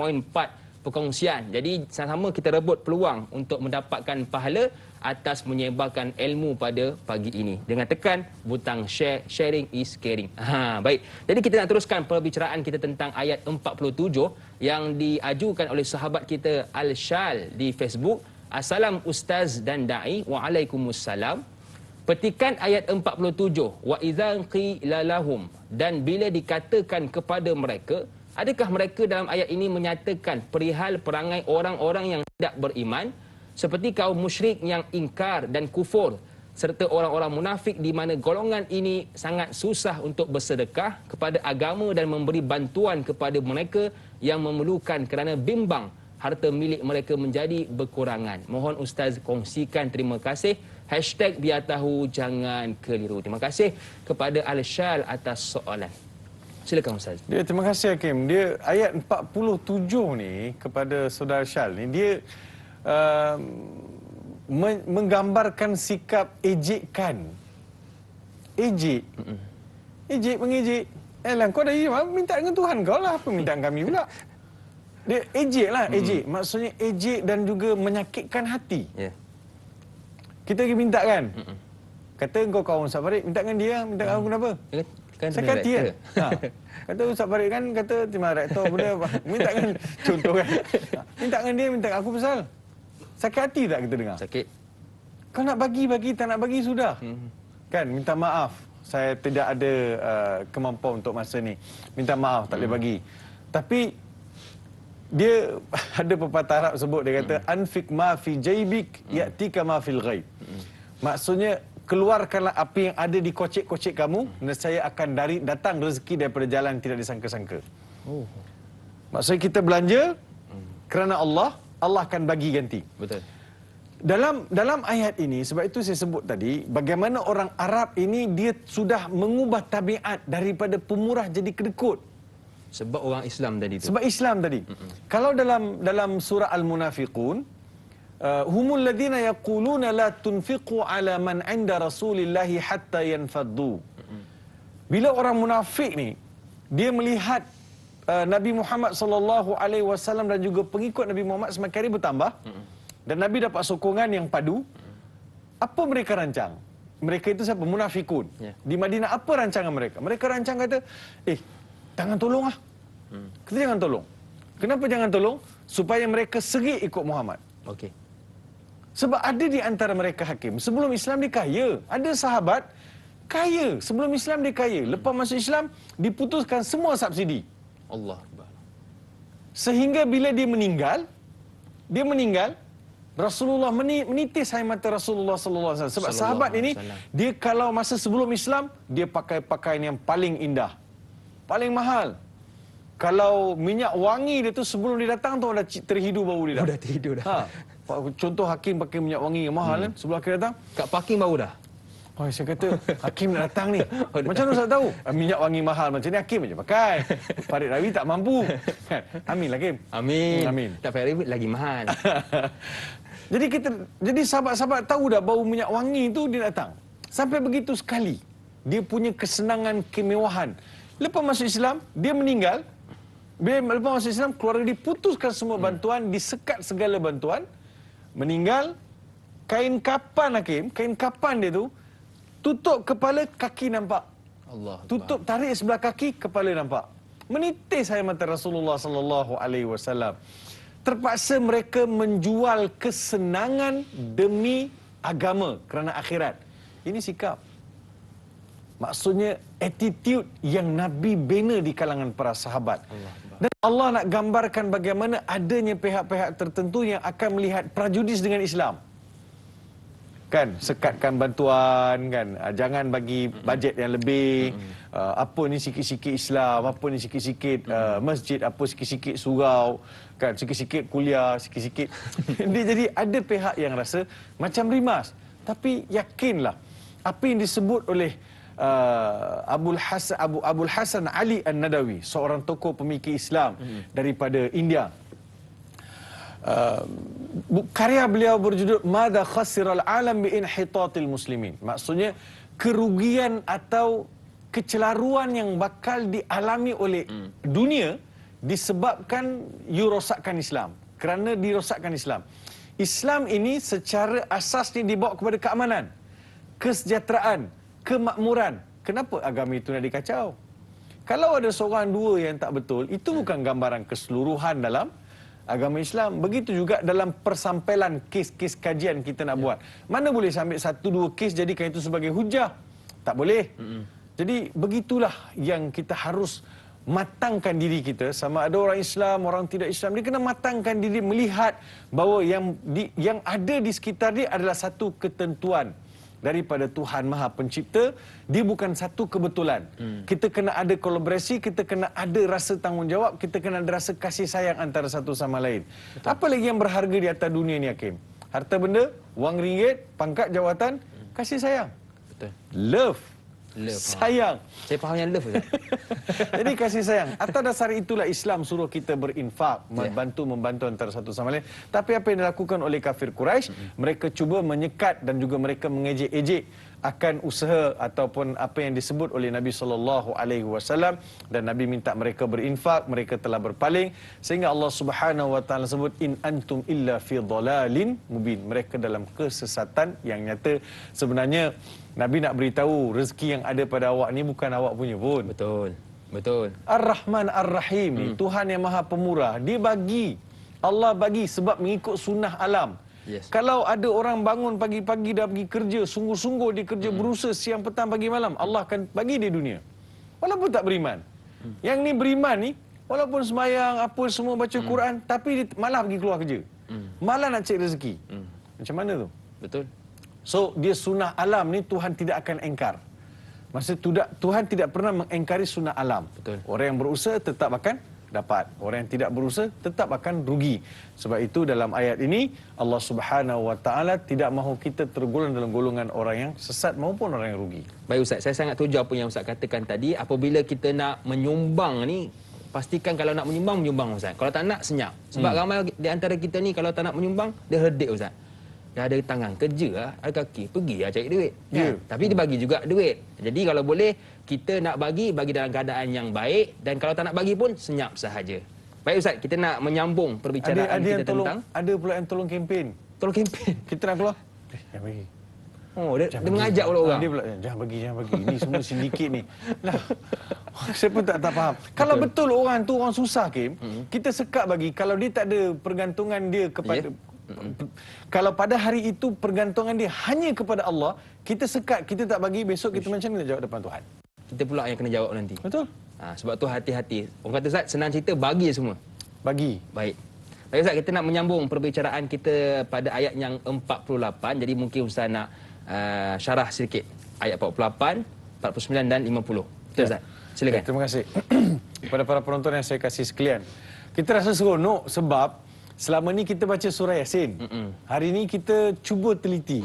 perkongsian. Jadi sama-sama kita rebut peluang untuk mendapatkan pahala atas menyebarkan ilmu pada pagi ini. Dengan tekan butang share, sharing is caring. Baik. Jadi kita nak teruskan perbicaraan kita tentang ayat 47 yang diajukan oleh sahabat kita Al-Shal di Facebook. Assalam Ustaz dan Da'i. Waalaikumsalam. Petikan ayat 47. Wa idza qila lahum, dan bila dikatakan kepada mereka, adakah mereka dalam ayat ini menyatakan perihal perangai orang-orang yang tidak beriman seperti kaum musyrik yang ingkar dan kufur serta orang-orang munafik di mana golongan ini sangat susah untuk bersedekah kepada agama dan memberi bantuan kepada mereka yang memerlukan kerana bimbang harta milik mereka menjadi berkurangan. Mohon Ustaz kongsikan, terima kasih. Hashtag biar tahu jangan keliru. Terima kasih kepada Al-Shal atas soalan. Silakan Ustaz. Terima kasih Hakim. Dia ayat 47 ni kepada saudara Syal ni, dia menggambarkan sikap ejekkan. Ejek. Ejek mengejek. Kau dah minta dengan Tuhan kau lah, apa minta dengan kami pula? Dia ejek lah, ejek. Maksudnya ejek dan juga menyakitkan hati. Ya. Kita pergi minta kan? Kata kau kawan Ustaz Farid, minta dengan dia, minta dengan aku kenapa? Kan Sakit hati kan? Kata Ustaz Farid kan, kata terima rektor benda, minta dengan, contoh kan? Minta dengan dia, minta dengan aku pasal. Sakit hati tak kita dengar? Sakit. Kau nak bagi, tak nak bagi sudah. Kan, minta maaf. Saya tidak ada kemampuan untuk masa ni. Minta maaf, tak boleh bagi. Tapi, dia ada pepatah Arab sebut, dia kata, anfik ma fi jaybik, ya'tika ma fil ghaib. Maksudnya, keluarkanlah apa yang ada di kocek-kocek kamu, nescaya akan datang rezeki daripada jalan tidak disangka-sangka. Maksudnya kita belanja kerana Allah akan bagi ganti. Betul. Dalam ayat ini, sebab itu saya sebut tadi, bagaimana orang Arab ini dia sudah mengubah tabiat daripada pemurah jadi kedekut. Sebab orang Islam tadi tu. Sebab Islam tadi. Kalau dalam surah Al-Munafiqun, humul ladina yaquluna la tunfiqu ala man 'inda Rasulillahi hatta yanfaddu. Bila orang munafik ni dia melihat Nabi Muhammad sallallahu alaihi wasallam dan juga pengikut Nabi Muhammad semakin hari bertambah dan Nabi dapat sokongan yang padu, apa mereka rancang? Mereka itu siapa? Munafikun. Di Madinah apa rancangan mereka? Mereka rancang kata, jangan tolong ah. Kita jangan tolong. Kenapa jangan tolong? Supaya mereka serik ikut Muhammad. Okey. Sebab ada di antara mereka Hakim, sebelum Islam dia kaya. Ada sahabat kaya. Sebelum Islam dia kaya. Lepas masuk Islam, diputuskan semua subsidi. Allah Akbar. Sehingga bila dia meninggal, Rasulullah menitis air mata Rasulullah sallallahu alaihi wasallam. Sebab sahabat ini, dia kalau masa sebelum Islam, dia pakai pakaian yang paling indah. Paling mahal. Kalau minyak wangi dia tu sebelum dia datang tu dah terhidu bau dia dah. Dah tidur dah. contoh Hakim pakai minyak wangi yang mahal kan, sebelum Hakim datang, Kat parking baru dah. oh, saya kata, Hakim nak datang ni. Macam mana Ustaz tahu? Minyak wangi mahal macam ni Hakim je pakai. Farid Rawi tak mampu. Kan? Amin lah, Hakim. Amin. Amin. Tak payah ribut lagi mahal. Jadi sahabat-sahabat tahu dah bau minyak wangi tu dia datang. Sampai begitu sekali. Dia punya kesenangan, kemewahan. Lepas masuk Islam, dia meninggal. Lepas masuk Islam, keluarga dia putuskan semua bantuan, disekat segala bantuan. Meninggal, kain kapan Hakim, kain kapan dia tu, tutup kepala, kaki nampak. Allah. Tutup tarik sebelah kaki, kepala nampak. Menitis air mata Rasulullah sallallahu alaihi wasallam. Terpaksa mereka menjual kesenangan demi agama kerana akhirat. Ini sikap. Maksudnya attitude yang Nabi bina di kalangan para sahabat. Dan Allah nak gambarkan bagaimana adanya pihak-pihak tertentu yang akan melihat prejudis dengan Islam. Kan, sekatkan bantuan kan, jangan bagi bajet yang lebih, apa ni sikit-sikit Islam, apa ni sikit-sikit masjid, apa sikit-sikit surau kan, sikit-sikit kuliah, sikit-sikit. Dia jadi ada pihak yang rasa macam rimas. Tapi yakinlah apa yang disebut oleh Abul Hasan Ali An-Nadawi, seorang tokoh pemikir Islam daripada India. Karya beliau berjudul Madza khasiral alam bi inhitatil muslimin. Maksudnya kerugian atau kecelaruan yang bakal dialami oleh dunia disebabkan rosakkan Islam. Kerana dirosakkan Islam. Islam ini secara asasnya dibawa kepada keamanan, kesejahteraan, kemakmuran. Kenapa agama itu nak dikacau? Kalau ada seorang dua yang tak betul, itu bukan gambaran keseluruhan dalam agama Islam. Begitu juga dalam persampelan kes-kes kajian kita nak buat. Mana boleh sambil satu dua kes jadikan itu sebagai hujah? Tak boleh. Jadi begitulah yang kita harus matangkan diri kita. Sama ada orang Islam, orang tidak Islam, dia kena matangkan diri melihat bahawa yang ada di sekitar dia adalah satu ketentuan daripada Tuhan Maha Pencipta. Dia bukan satu kebetulan. Kita kena ada kolaborasi, kita kena ada rasa tanggungjawab, kita kena ada rasa kasih sayang antara satu sama lain. Betul. Apa lagi yang berharga di atas dunia ni, Hakim? Harta benda, wang ringgit, pangkat jawatan, kasih sayang. Betul. Love. Sayang. Saya faham yang love, Ustaz. Jadi kasih sayang. Atas dasar itulah Islam suruh kita berinfak, membantu antara satu sama lain. Tapi apa yang dilakukan oleh kafir Quraisy, mereka cuba menyekat dan juga mereka mengejek-ejek akan usaha ataupun apa yang disebut oleh Nabi SAW, dan Nabi minta mereka berinfak, mereka telah berpaling sehingga Allah Subhanahu wa taala sebut in antum illa fi dhalalin mubin. Mereka dalam kesesatan yang nyata. Sebenarnya Nabi nak beritahu rezeki yang ada pada awak ni bukan awak punya pun. Betul. Betul. Ar-Rahman Ar-Rahim ni Tuhan yang Maha Pemurah. Dia bagi. Allah bagi sebab mengikut sunnah alam. Yes. Kalau ada orang bangun pagi-pagi dah pergi kerja, sungguh-sungguh dia kerja berusaha siang petang pagi malam, Allah akan bagi dia dunia. Walaupun tak beriman. Yang ni beriman ni, walaupun sembahyang apa semua baca Quran, tapi dia malah pergi keluar kerja. Malah nak cek rezeki. Macam mana tu? Betul. So dia sunnah alam ni Tuhan tidak akan engkar. Maksud Tuhan tidak pernah mengengkari sunnah alam. Betul. Orang yang berusaha tetap akan dapat. Orang yang tidak berusaha tetap akan rugi. Sebab itu dalam ayat ini Allah Subhanahu wa taala tidak mahu kita tergolong dalam golongan orang yang sesat maupun orang yang rugi. Baik Ustaz, saya sangat tuju apa yang Ustaz katakan tadi. Apabila kita nak menyumbang ni, pastikan kalau nak menyumbang Ustaz. Kalau tak nak, senyap. Sebab ramai di antara kita ni kalau tak nak menyumbang, dia herdik Ustaz. Dia ada tangan kerja lah, ada kaki, pergi lah cari duit. Kan? Tapi dia bagi juga duit. Jadi kalau boleh, kita nak bagi dalam keadaan yang baik. Dan kalau tak nak bagi pun, senyap sahaja. Baik Ustaz, kita nak menyambung perbicaraan kita tentang... Ada pula yang tolong kempen. Tolong kempen? Kita nak keluar. Jangan bagi. Oh, dia mengajak pula orang. Dia pula, jangan bagi. Ini semua sindiket ni. Nah, saya pun tak faham. Kalau betul orang tu orang susah, Kim, kita sekat bagi. Kalau dia tak ada pergantungan dia kepada... Kalau pada hari itu pergantungan dia hanya kepada Allah, kita sekat, kita tak bagi, besok kita macam mana jawab depan Tuhan? Kita pula yang kena jawab nanti. Betul. Sebab tu hati-hati. Orang kata Ustaz, senang cerita, bagi semua. Bagi. Baik. Baik Ustaz, kita nak menyambung perbicaraan kita pada ayat yang 48. Jadi mungkin Ustaz nak syarah sedikit. Ayat 48, 49 dan 50. Betul Ustaz? Silakan. Terima kasih. Kepada para penonton yang saya kasih sekalian. Kita rasa seronok sebab selama ni kita baca surah Yasin. Hari ni kita cuba teliti.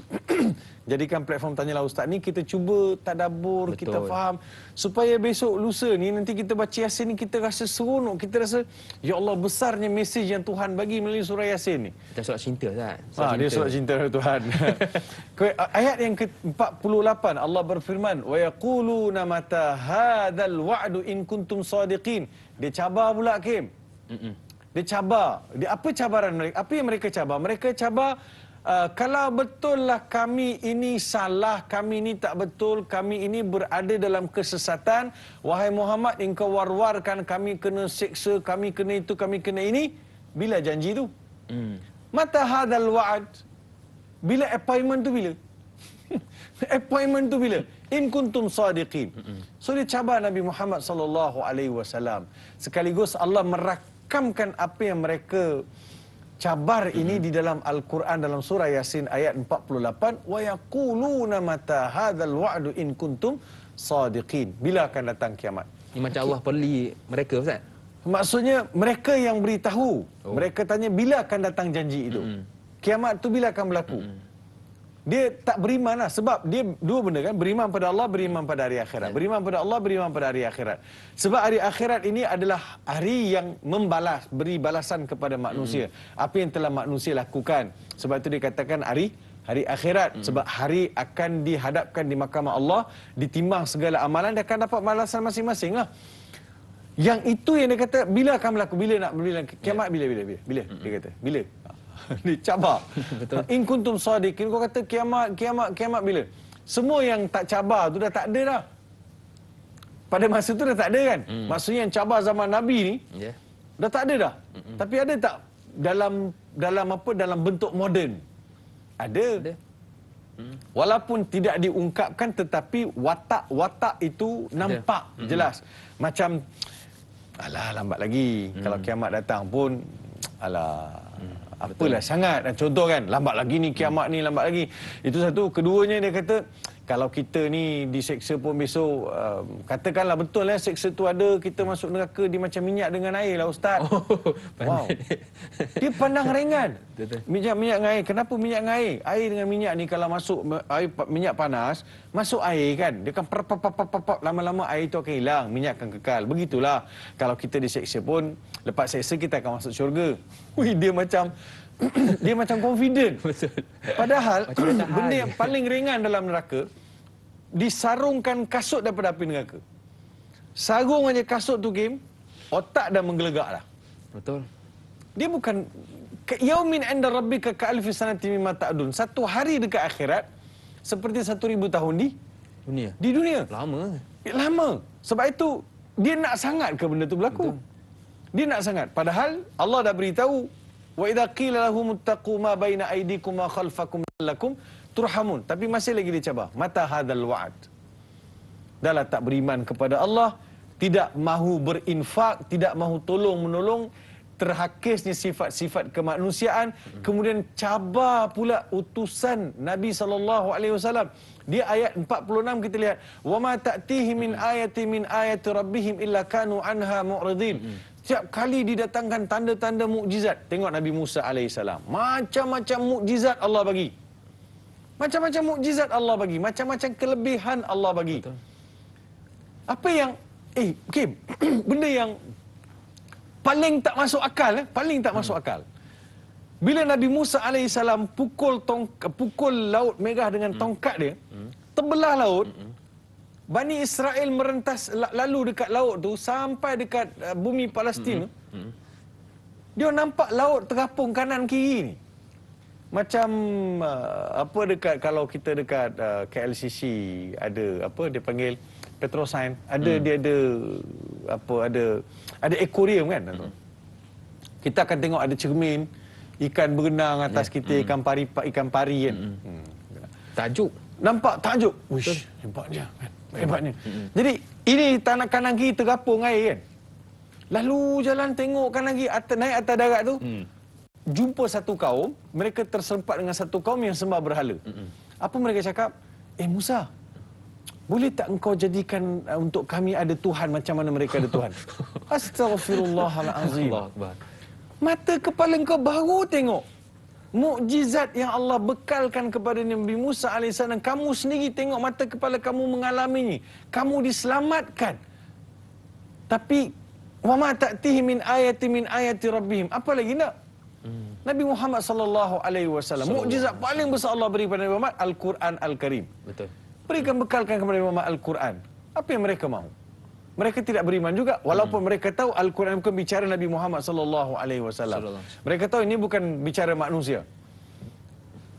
Jadikan platform Tanyalah Ustaz ni kita cuba tadabbur, kita faham supaya besok lusa ni nanti kita baca Yasin ni kita rasa seronok, kita rasa ya Allah besarnya mesej yang Tuhan bagi melalui surah Yasin ni. Kita surat cinta Ustaz. Dia surat cinta kepada Tuhan. Ayat yang ke-48 Allah berfirman wa yaquluna mata hadzal wa'du in kuntum sadiqin. Dia cabar pula Kim. Dia cabar. Apa cabaran mereka? Apa yang mereka cabar? Mereka cabar kalau betul lah kami ini salah, kami ini tak betul, kami ini berada dalam kesesatan, wahai Muhammad engkau war-warkan kami kena seksa, kami kena itu, kami kena ini. Bila janji tu? Mata hadzal wa'd? Bila appointment tu bila? Appointment tu bila? In kuntum sadiqin. So dia cabar Nabi Muhammad sallallahu alaihi wasallam. Sekaligus Allah merakamkan apa yang mereka cabar ini di dalam Al-Quran dalam surah Yasin ayat 48 wa yaquluna mata hadzal wa'du in kuntum sadiqin. Bila akan datang kiamat? Ini macam Allah peli mereka Ustaz. Maksudnya mereka yang beritahu. Mereka tanya bila akan datang janji itu? Kiamat tu bila akan berlaku? Dia tak beriman lah sebab dia dua benda kan, beriman pada Allah, beriman pada hari akhirat. Beriman pada Allah, beriman pada hari akhirat. Sebab hari akhirat ini adalah hari yang membalas, beri balasan kepada manusia apa yang telah manusia lakukan. Sebab itu dikatakan hari akhirat, sebab hari akan dihadapkan di mahkamah Allah, ditimbang segala amalan, dia akan dapat balasan masing-masing lah. Yang itu yang dia kata bila akan berlaku, bila kiamat, bila dia kata bila dicabar. Betul. In kuntum sadiqin, kau kata kiamat bila? Semua yang tak cabar tu dah tak ada dah. Pada masa tu dah tak ada kan? Maksudnya yang cabar zaman Nabi ni dah tak ada dah. Tapi ada tak dalam bentuk moden? Ada. Walaupun tidak diungkapkan tetapi watak-watak itu nampak jelas. Macam alah lambat lagi. Kalau kiamat datang pun alah apalah sangat. Contoh kan, lambat lagi ni kiamat ni, lambat lagi. Itu satu. Keduanya dia kata, kalau kita ni diseksa pun besok, katakanlah betul lah seksa tu ada, kita masuk neraka dia macam minyak dengan air lah Ustaz. Wow. Dia pandang ringan. Minyak dengan air. Kenapa minyak dengan air? Air dengan minyak ni kalau masuk air, minyak panas, masuk air kan, dia kan lama-lama air tu akan hilang, minyak akan kekal. Begitulah. Kalau kita diseksa pun, lepas seksa kita akan masuk syurga. Wih, dia macam dia macam confident. Betul. Padahal benda yang paling ringan dalam neraka disarungkan kasut daripada api neraka. Sarung aja kasut tu Kim, otak dah menggelegak dah. Betul. Dia bukan yaumin 'inda rabbika ka'alfi sanati mimma ta'dun. Satu hari dekat akhirat seperti 1000 tahun di dunia. Di dunia. Lama. Sebab itu dia nak sangat ke benda tu berlaku? Betul. Dia nak sangat. Padahal Allah dah beritahu wa idza qila lahum ittaqu ma baina aydikum wa khalfakum lakum turhamun. Tapi masih lagi dicabar. Mata hadzal wa'd. Dahlah tak beriman kepada Allah, tidak mahu berinfak, tidak mahu tolong-menolong, terhakisnya sifat-sifat kemanusiaan, kemudian cabar pula utusan Nabi SAW. Dia ayat 46 kita lihat, wa ma ta'tihi min ayati min ayati rabbihim illa kanu anha mu'ridin. Setiap kali didatangkan tanda-tanda mukjizat, tengok Nabi Musa alaihissalam, macam-macam mukjizat Allah bagi. Macam-macam mukjizat Allah bagi, macam-macam kelebihan Allah bagi. Betul. Apa yang Kim, benda yang paling tak masuk akal, paling tak masuk akal. Bila Nabi Musa alaihissalam pukul laut merah dengan tongkat dia, terbelah laut, Bani Israel merentas lalu dekat laut tu sampai dekat bumi Palestin. Dia nampak laut terapung kanan kiri ni. Macam apa dekat, kalau kita dekat KLCC ada apa dia panggil Petrosign, dia ada apa, ada aquarium kan. Kita akan tengok ada cermin, ikan berenang atas kita, ikan pari kan. Tajuk. Nampak tajuk. Wish, hebatnya kan. Hebatnya. Jadi ini tanah kanan kiri terapung air kan. Lalu jalan tengok kanan kiri, naik atas darat tu. Jumpa satu kaum, mereka terserempak dengan satu kaum yang sembah berhala. Apa mereka cakap? Musa, boleh tak engkau jadikan untuk kami ada Tuhan macam mana mereka ada Tuhan? Astaghfirullahalazim. Mata kepala engkau baru tengok mukjizat yang Allah bekalkan kepada Nabi Musa AS. Kamu sendiri tengok mata kepala kamu mengalaminya. Kamu diselamatkan. Tapi wama ta'tihi min ayati rabbihim. Apa lagi nak? Nabi Muhammad sallallahu alaihi wasallam, mukjizat paling besar Allah beri kepada Nabi Muhammad Al-Quran Al-Karim. Betul. Berikan bekalkan kepada Nabi Muhammad Al-Quran. Apa yang mereka mahu? Mereka tidak beriman juga walaupun mereka tahu Al-Quran bukan bicara Nabi Muhammad sallallahu alaihi wasallam. Mereka tahu ini bukan bicara manusia.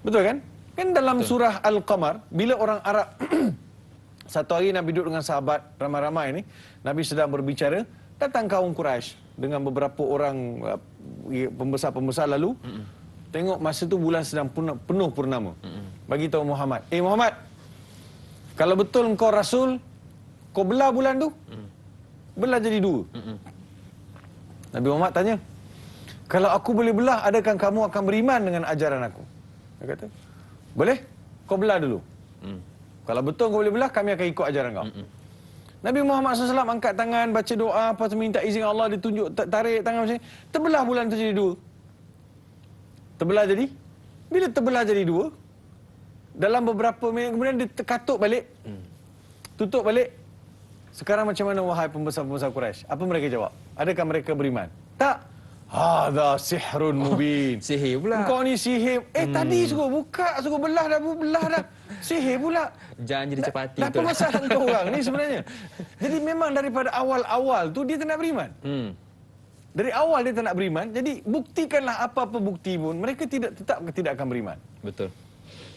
Betul kan? Kan dalam surah Al-Qamar bila orang Arab satu hari Nabi duduk dengan sahabat ramai-ramai ini, Nabi sedang berbicara, datang kaum Quraisy dengan beberapa orang pembesar-pembesar lalu. Tengok masa tu bulan sedang penuh purnama. Bagi tahu Muhammad, Muhammad, kalau betul engkau rasul, kau belah bulan tu. Belah jadi dua. Nabi Muhammad tanya, kalau aku boleh belah, adakah kamu akan beriman dengan ajaran aku? Dia kata, boleh, kau belah dulu. Kalau betul kau boleh belah, kami akan ikut ajaran kau. Nabi Muhammad SAW angkat tangan, baca doa, lepas tu minta izin Allah, dia tunjuk, tarik tangan macam ni. Terbelah bulan tu jadi dua. Terbelah jadi? Bila terbelah jadi dua, dalam beberapa minit kemudian dia terkatuk balik. Tutup balik. Sekarang macam mana wahai pembesar-pembesar Quraisy? Apa mereka jawab? Adakah mereka beriman? Tak. Hadza sihrun mubin. Sihir pula. Kau ni sihir. Tadi suruh buka, suruh belah dah. Sihir pula. Jangan jadi cepati. Apa masalah kau orang ni sebenarnya? Jadi memang daripada awal-awal tu dia tak nak beriman. Dari awal dia tak nak beriman. Jadi buktikanlah apa-apa bukti pun, mereka tetap akan beriman. Betul.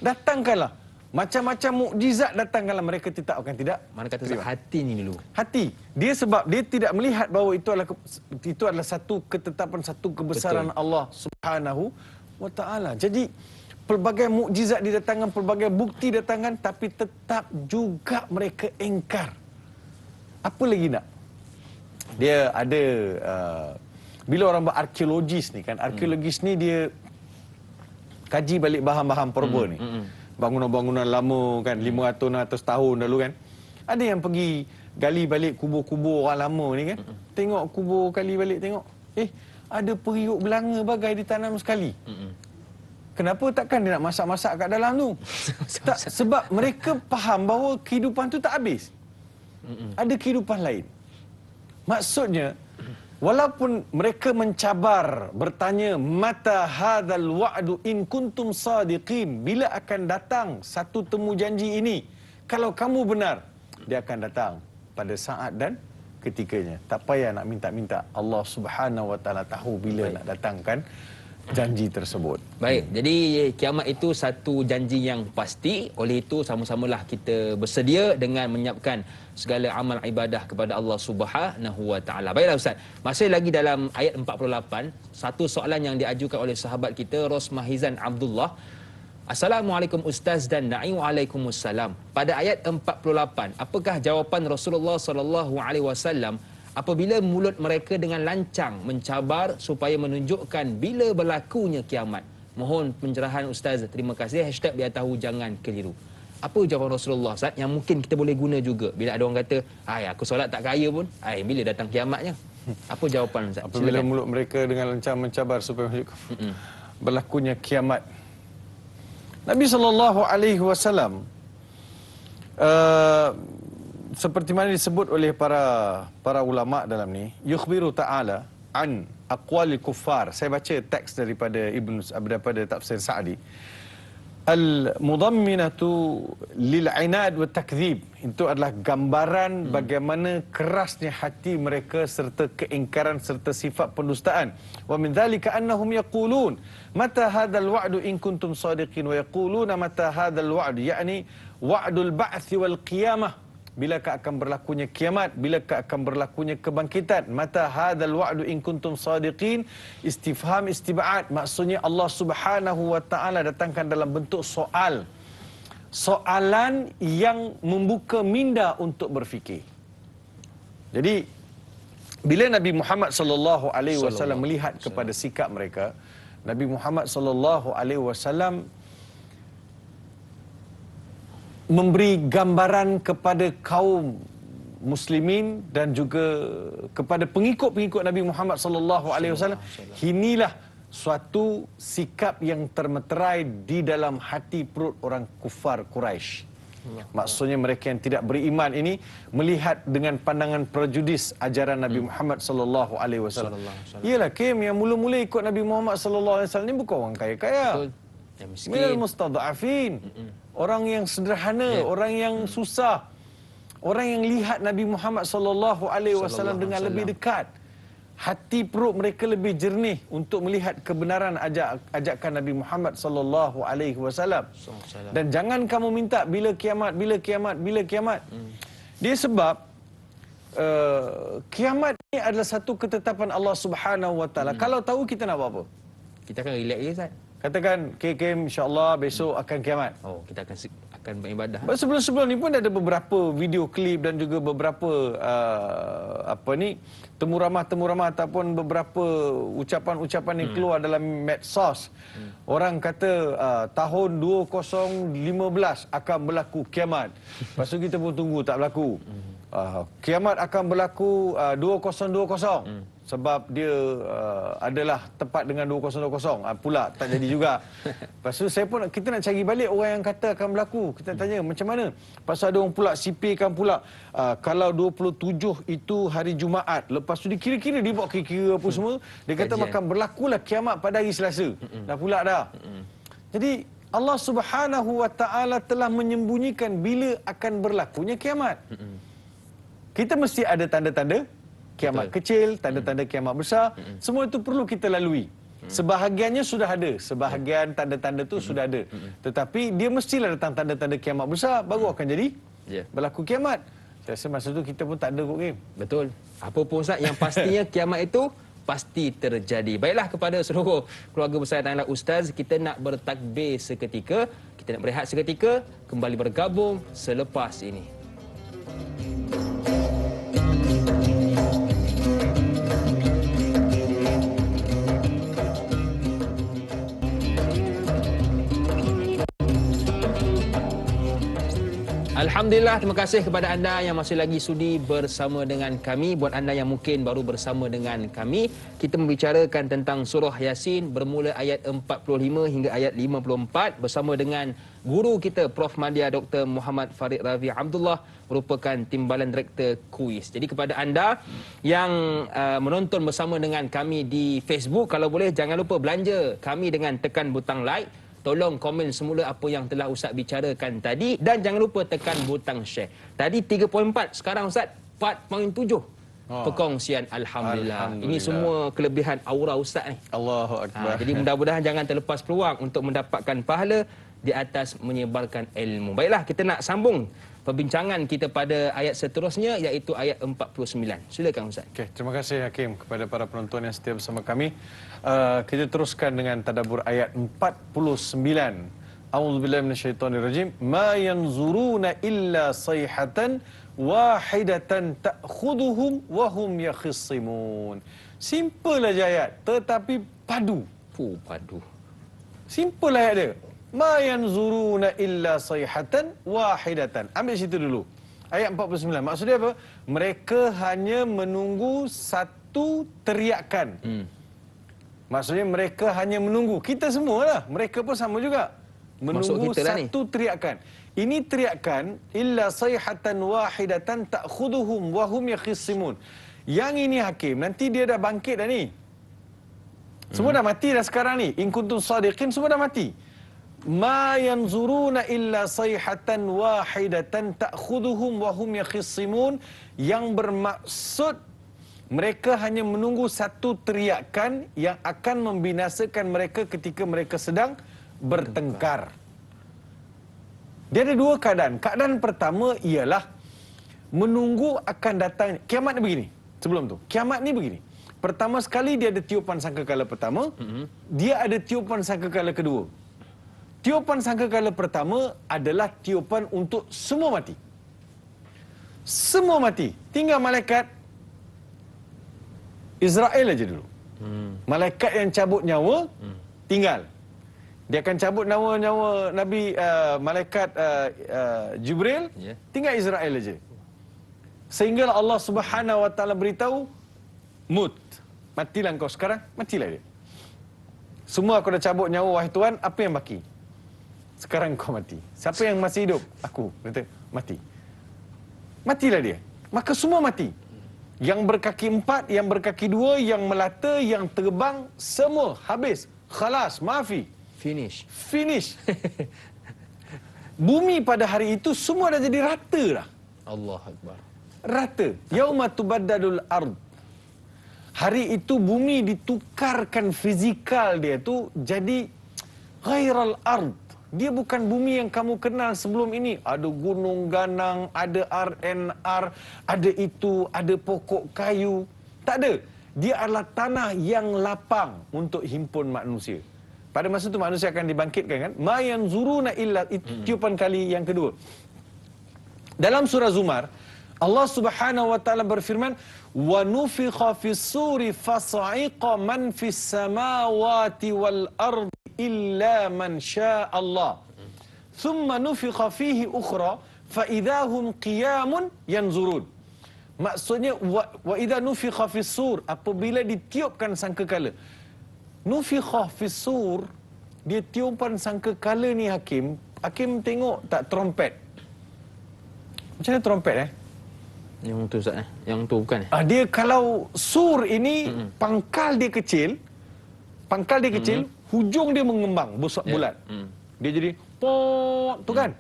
Datangkanlah macam-macam mukjizat, datangkanlah, mereka tetap akan tidak. Mana kata hati ni dulu. Hati. Dia sebab dia tidak melihat bahawa itu adalah satu ketetapan, satu kebesaran. Betul. Allah Subhanahu wa taala. Jadi pelbagai mukjizat didatangkan, pelbagai bukti datangkan, tapi tetap juga mereka engkar. Apa lagi nak? Dia ada bila orang berarkeologis ni kan, arkeologis ni dia kaji balik bahan-bahan purba ni. Bangunan-bangunan lama kan, 500-600 tahun dulu kan. Ada yang pergi gali balik kubur-kubur orang lama ni kan. Tengok kubur, kali balik tengok. Ada periuk belanga bagai ditanam sekali. Kenapa takkan dia nak masak-masak kat dalam tu? Tak, sebab mereka faham bahawa kehidupan tu tak habis. Ada kehidupan lain. Maksudnya, walaupun mereka mencabar, bertanya, mata hadzal wa'du in kuntum sadiqin, bila akan datang satu temu janji ini? Kalau kamu benar, dia akan datang pada saat dan ketikanya. Tak payah nak minta-minta. Allah Subhanahu wa taala tahu bila nak datangkan janji tersebut. Baik, jadi kiamat itu satu janji yang pasti. Oleh itu sama-samalah kita bersedia dengan menyiapkan segala amal ibadah kepada Allah Subhanahu wa taala. Baiklah Ustaz, masih lagi dalam ayat 48, satu soalan yang diajukan oleh sahabat kita Rosmahizan Abdullah. Assalamualaikum Ustaz dan Na'i. Waalaikumsalam. Pada ayat 48, apakah jawapan Rasulullah sallallahu alaihi wasallam apabila mulut mereka dengan lancang mencabar supaya menunjukkan bila berlakunya kiamat? Mohon pencerahan Ustaz. Terima kasih. #biar tahu jangan keliru. Apa jawapan Rasulullah Ustaz yang mungkin kita boleh guna juga bila ada orang kata, aku solat tak kaya pun, bila datang kiamatnya? Apa jawapan Ustaz? Apabila mulut mereka dengan lancang mencabar supaya menunjukkan berlakunya kiamat. Nabi SAW seperti mana disebut oleh para ulama dalam ni, yukhbiru ta'ala an aqwalil kuffar. Saya baca teks daripada tafsir Sa'di. Al-mudamminatu lil'inad wa takdzib. Itu adalah gambaran bagaimana kerasnya hati mereka serta keingkaran serta sifat pendustaan. Wa min dzalika annahum yaqulun mata hadzal wa'du in kuntum sadiqin wa yaquluna mata hadzal wa'du, yakni wa'dul ba'ts wal qiyamah. Bilakah akan berlakunya kiamat? Bilakah akan berlakunya kebangkitan? Mata hadzal wa'du in kuntum sadiqin. Istifham istib'ad. Maksudnya Allah Subhanahu wa taala datangkan dalam bentuk soal. Soalan yang membuka minda untuk berfikir. Jadi bila Nabi Muhammad sallallahu alaihi wasallam melihat kepada sikap mereka, Nabi Muhammad sallallahu alaihi wasallam memberi gambaran kepada kaum muslimin dan juga kepada pengikut-pengikut Nabi Muhammad sallallahu alaihi wasallam, inilah suatu sikap yang termeterai di dalam hati perut orang kufar Quraisy. Maksudnya mereka yang tidak beriman ini melihat dengan pandangan prejudis ajaran Nabi Muhammad sallallahu alaihi wasallam. Iyalah Kim, yang mula-mula ikut Nabi Muhammad sallallahu alaihi wasallam ni bukan orang kaya-kaya. Betul. Yang miskin. Minal mustadhafin. Orang yang sederhana, orang yang susah. Orang yang lihat Nabi Muhammad sallallahu alaihi wasallam dengan lebih dekat. Hati perut mereka lebih jernih untuk melihat kebenaran ajakan Nabi Muhammad sallallahu alaihi wasallam. Dan jangan kamu minta bila kiamat, bila kiamat, bila kiamat. Dia sebab kiamat ni adalah satu ketetapan Allah Subhanahu wa taala. Kalau tahu kita nak buat apa? Kita akan relax je, Ustaz. Katakan, KKM insya-Allah besok akan kiamat. Oh, kita akan beribadah. Sebelum-sebelum ni pun ada beberapa video klip dan juga beberapa temu ramah ataupun beberapa ucapan-ucapan yang keluar dalam medsos. Orang kata tahun 2015 akan berlaku kiamat. Lepas tu kita pun tunggu tak berlaku. Kiamat akan berlaku 2020 sebab dia adalah tepat dengan 2020 pula tak jadi juga. Lepas tu kita nak cari balik orang yang kata akan berlaku. Kita tanya macam mana? Pasal ada orang pula sipirkan pula kalau 27 itu hari Jumaat, lepas tu dikira-kira, dia buat kira-kira apa semua, dia kata akan berlakulah kiamat pada hari Selasa. Dah pula dah. Jadi Allah Subhanahu wa taala telah menyembunyikan bila akan berlakunya kiamat. Kita mesti ada tanda-tanda kiamat kecil, tanda-tanda kiamat besar. Semua itu perlu kita lalui. Sebahagiannya sudah ada, sebahagian tanda-tanda itu sudah ada. Tetapi dia mestilah datang tanda-tanda kiamat besar baru akan jadi berlaku kiamat. Saya rasa masa tu kita pun tak ada kot, Kim. Betul. Apa pun, Ustaz, yang pastinya kiamat itu pasti terjadi. Baiklah, kepada seluruh keluarga besar dan anak Ustaz, kita nak bertakbir seketika, kita nak berehat seketika, kembali bergabung selepas ini. Alhamdulillah, terima kasih kepada anda yang masih lagi sudi bersama dengan kami. Buat anda yang mungkin baru bersama dengan kami, kita membicarakan tentang surah Yasin bermula ayat 45 hingga ayat 54 bersama dengan guru kita Prof Madya Dr. Muhammad Farid Ravi Abdullah, merupakan timbalan direktor kuis. Jadi kepada anda yang menonton bersama dengan kami di Facebook, kalau boleh jangan lupa belanja kami dengan tekan butang like. Tolong komen semula apa yang telah Ustaz bicarakan tadi dan jangan lupa tekan butang share. Tadi 3.4, sekarang Ustaz 4.7. Perkongsian Alhamdulillah. Ini semua kelebihan aura Ustaz ni. Allahu Akbar. Jadi mudah-mudahan jangan terlepas peluang untuk mendapatkan pahala di atas menyebarkan ilmu. Baiklah, kita nak sambung perbincangan kita pada ayat seterusnya, iaitu ayat 49. Silakan Ustaz. Okey, terima kasih Hakim kepada para penonton yang setia bersama kami. Kita teruskan dengan tadabbur ayat 49. A'udzubillahi minasyaitonirrajim. Ma yanzuruna illa sayhatan wahidatan ta'khuduhum wa hum yakhissimun. Simple aja ayat, tetapi padu. Padu. Simple ayat dia. Ma yanzuruna illa sayhatan wahidatan. Ambil situ dulu. Ayat 49. Maksudnya apa? Mereka hanya menunggu satu teriakan. Maksudnya mereka hanya menunggu. Kita semualah. Mereka pun sama juga. Menunggu satu teriakan. Ini teriakan illa sayhatan wahidatan ta'khuduhum wa hum yakhissimun. Yang ini Hakim, nanti dia dah bangkit dah ni. Semua dah mati dah sekarang ni. In kuntum sadiqin, semua dah mati. Ma yanzuruna illa sayhatan wahidatan ta'khuduhum wa hum yakhissimun, yang bermaksud mereka hanya menunggu satu teriakan yang akan membinasakan mereka ketika mereka sedang bertengkar. Dia ada dua keadaan. Keadaan pertama ialah menunggu akan datang kiamat ni begini. Sebelum tu, kiamat ni begini. Pertama sekali dia ada tiupan sangkakala pertama, dia ada tiupan sangkakala kedua. Tiupan sangkakala pertama adalah tiupan untuk semua mati. Semua mati. Tinggal malaikat Israel aja dulu. Malaikat yang cabut nyawa tinggal. Dia akan cabut nyawa Nabi malaikat Jibril, tinggal Israel aja. Sehingga Allah Subhanahu Wa Taala beritahu, mut, matilah kau sekarang, matilah dia. Semua aku dah cabut nyawa, wahai Tuhan, apa yang baki? Sekarang kau mati. Siapa yang masih hidup? Aku. Kata, mati. Matilah dia. Maka semua mati. Yang berkaki 4, yang berkaki 2, yang melata, yang terbang, semua habis. Khalas, maafi. Finish. Bumi pada hari itu semua dah jadi rata dah. Allah Akbar. Rata. Yauma tubaddalul ard. Hari itu bumi ditukarkan fizikal dia tu jadi ghairal ard. Dia bukan bumi yang kamu kenal sebelum ini. Ada gunung ganang, ada RNR, ada itu, ada pokok kayu. Tak ada. Dia adalah tanah yang lapang untuk himpun manusia. Pada masa itu manusia akan dibangkitkan kan? Ma yanzuruna illa, itu tiupan kali yang kedua. Dalam surah Zumar, Allah Subhanahu wa taala berfirman, "Wa nufikha fis suri fas'iqa man fis samawati wal ardi illa man syaa Allah. Thumma nufikha fihi ukhra fa idahum qiyamun yanzurun." Maksudnya wa idza nufikha fis sur, apabila ditiupkan sangkakala. Nufikha fis sur, dia tiupan sangkakala ni Hakim tengok tak trompet. Macam mana trompet Yang tu Ustaz Yang tu bukan Dia kalau sur ini pangkal dia kecil, hujung dia mengembang besar bulat. Dia jadi pot tu kan.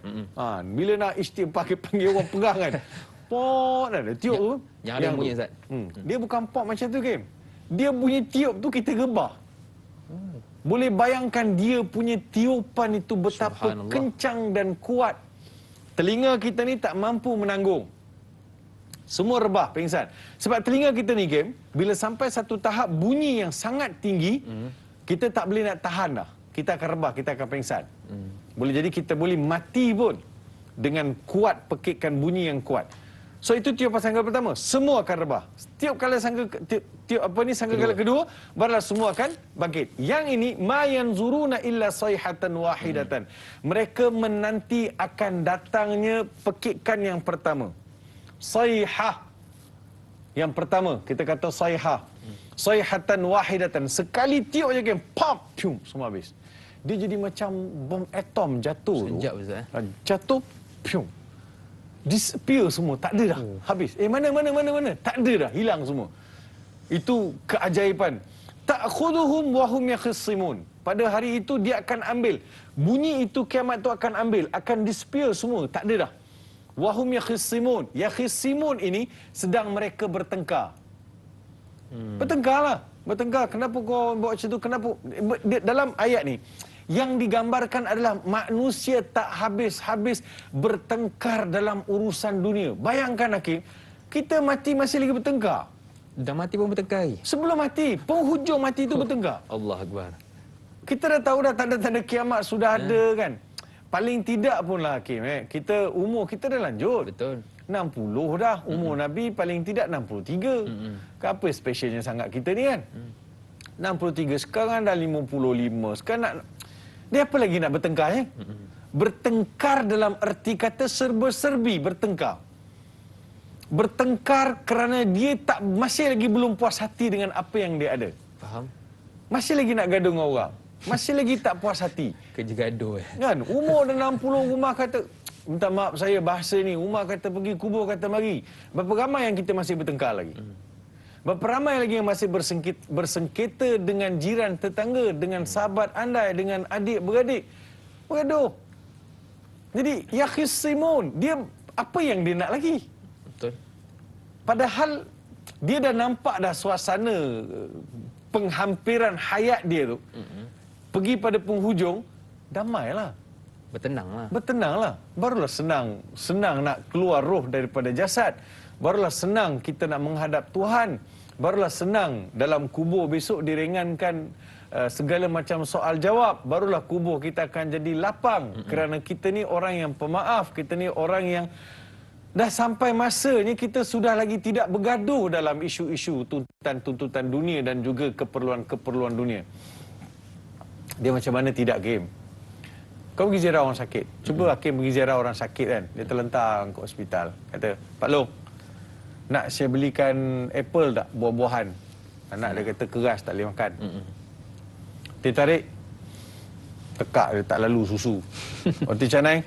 Bila nak panggil orang pegang kan. Pot ada tiup tu. Yang ada bunyi Ustaz. Dia bukan pot macam tu game. Dia bunyi tiup tu kita gebah. Boleh bayangkan dia punya tiupan itu betapa kencang dan kuat. Telinga kita ni tak mampu menanggung. Semua rebah, pingsan. Sebab telinga kita ni game, bila sampai satu tahap bunyi yang sangat tinggi, kita tak boleh nak tahan dah. Kita akan rebah, kita akan pingsan. Boleh jadi kita boleh mati pun dengan kuat pekikan bunyi yang kuat. So itu tiupan sangkakala pertama, semua akan rebah. Tiup kala sangkakala kedua, barulah semua akan bangkit. Yang ini ma yanzuruna illa sayhatan wahidatan. Mereka menanti akan datangnya pekikan yang pertama. Sayhah. Yang pertama, kita kata sayhah. Sayhatan wahidatan. Sekali tiup je kan, pop, pium, semua habis. Dia jadi macam bom atom jatuh. Sekejap Ustaz Jatuh, pium. Disappear semua, tak ada dah. Habis. Mana? Tak ada dah, hilang semua. Itu keajaiban. Ta'khuduhum wa hum yakhisimun. Pada hari itu dia akan ambil. Bunyi itu kiamat tu akan ambil, akan disappear semua, tak ada dah. Wa hum yakhisimun. Yakhisimun ini sedang mereka bertengkar. Bertengkar. Kenapa kau buat macam tu? Kenapa? Dalam ayat ni yang digambarkan adalah manusia tak habis-habis bertengkar dalam urusan dunia. Bayangkan Hakim, kita mati masih lagi bertengkar. Dah mati pun bertengkar lagi? Sebelum mati, penghujung mati itu bertengkar. Allah Akbar. Kita dah tahu dah tanda-tanda kiamat sudah ada kan. Paling tidak pun lah Hakim, kita umur kita dah lanjut. Betul. 60 dah, umur Nabi paling tidak 63. Apa specialnya sangat kita ni kan? 63, sekarang dah 55. Sekarang nak dia apa lagi nak bertengkar Bertengkar dalam erti kata serba-serbi bertengkar. Bertengkar kerana dia masih lagi belum puas hati dengan apa yang dia ada. Faham? Masih lagi nak gaduh dengan orang. Masih lagi tak puas hati. Kerja gaduh Kan, umur dah 60, rumah kata, minta maaf saya bahasa ni, rumah kata pergi, kubur kata mari. Berapa ramai yang kita masih bertengkar lagi? Berapa ramai lagi yang masih bersengketa dengan jiran tetangga, dengan sahabat andai, dengan adik-beradik. Bergaduh. Jadi, yakhisimun, dia apa yang dia nak lagi? Betul. Padahal, dia dah nampak dah suasana penghampiran hayat dia tu. Pergi pada penghujung, damailah. Bertenanglah. Barulah senang nak keluar roh daripada jasad. Barulah senang kita nak menghadap Tuhan. Barulah senang dalam kubur besok diringankan segala macam soal jawab. Barulah kubur kita akan jadi lapang. Kerana kita ni orang yang pemaaf. Kita ni orang yang dah sampai masanya kita sudah lagi tidak bergaduh dalam isu-isu tuntutan-tuntutan dunia dan juga keperluan-keperluan dunia. Dia macam mana tidak game? Kau pergi ziarah orang sakit. Cuba Hakim pergi ziarah orang sakit kan. Dia terlentang ke hospital. Kata, Pak Long, nak saya belikan apple tak, buah-buahan. Anak dia kata keras, tak boleh makan. Dia tarik, tekak dia, tak lalu susu. Roti canai,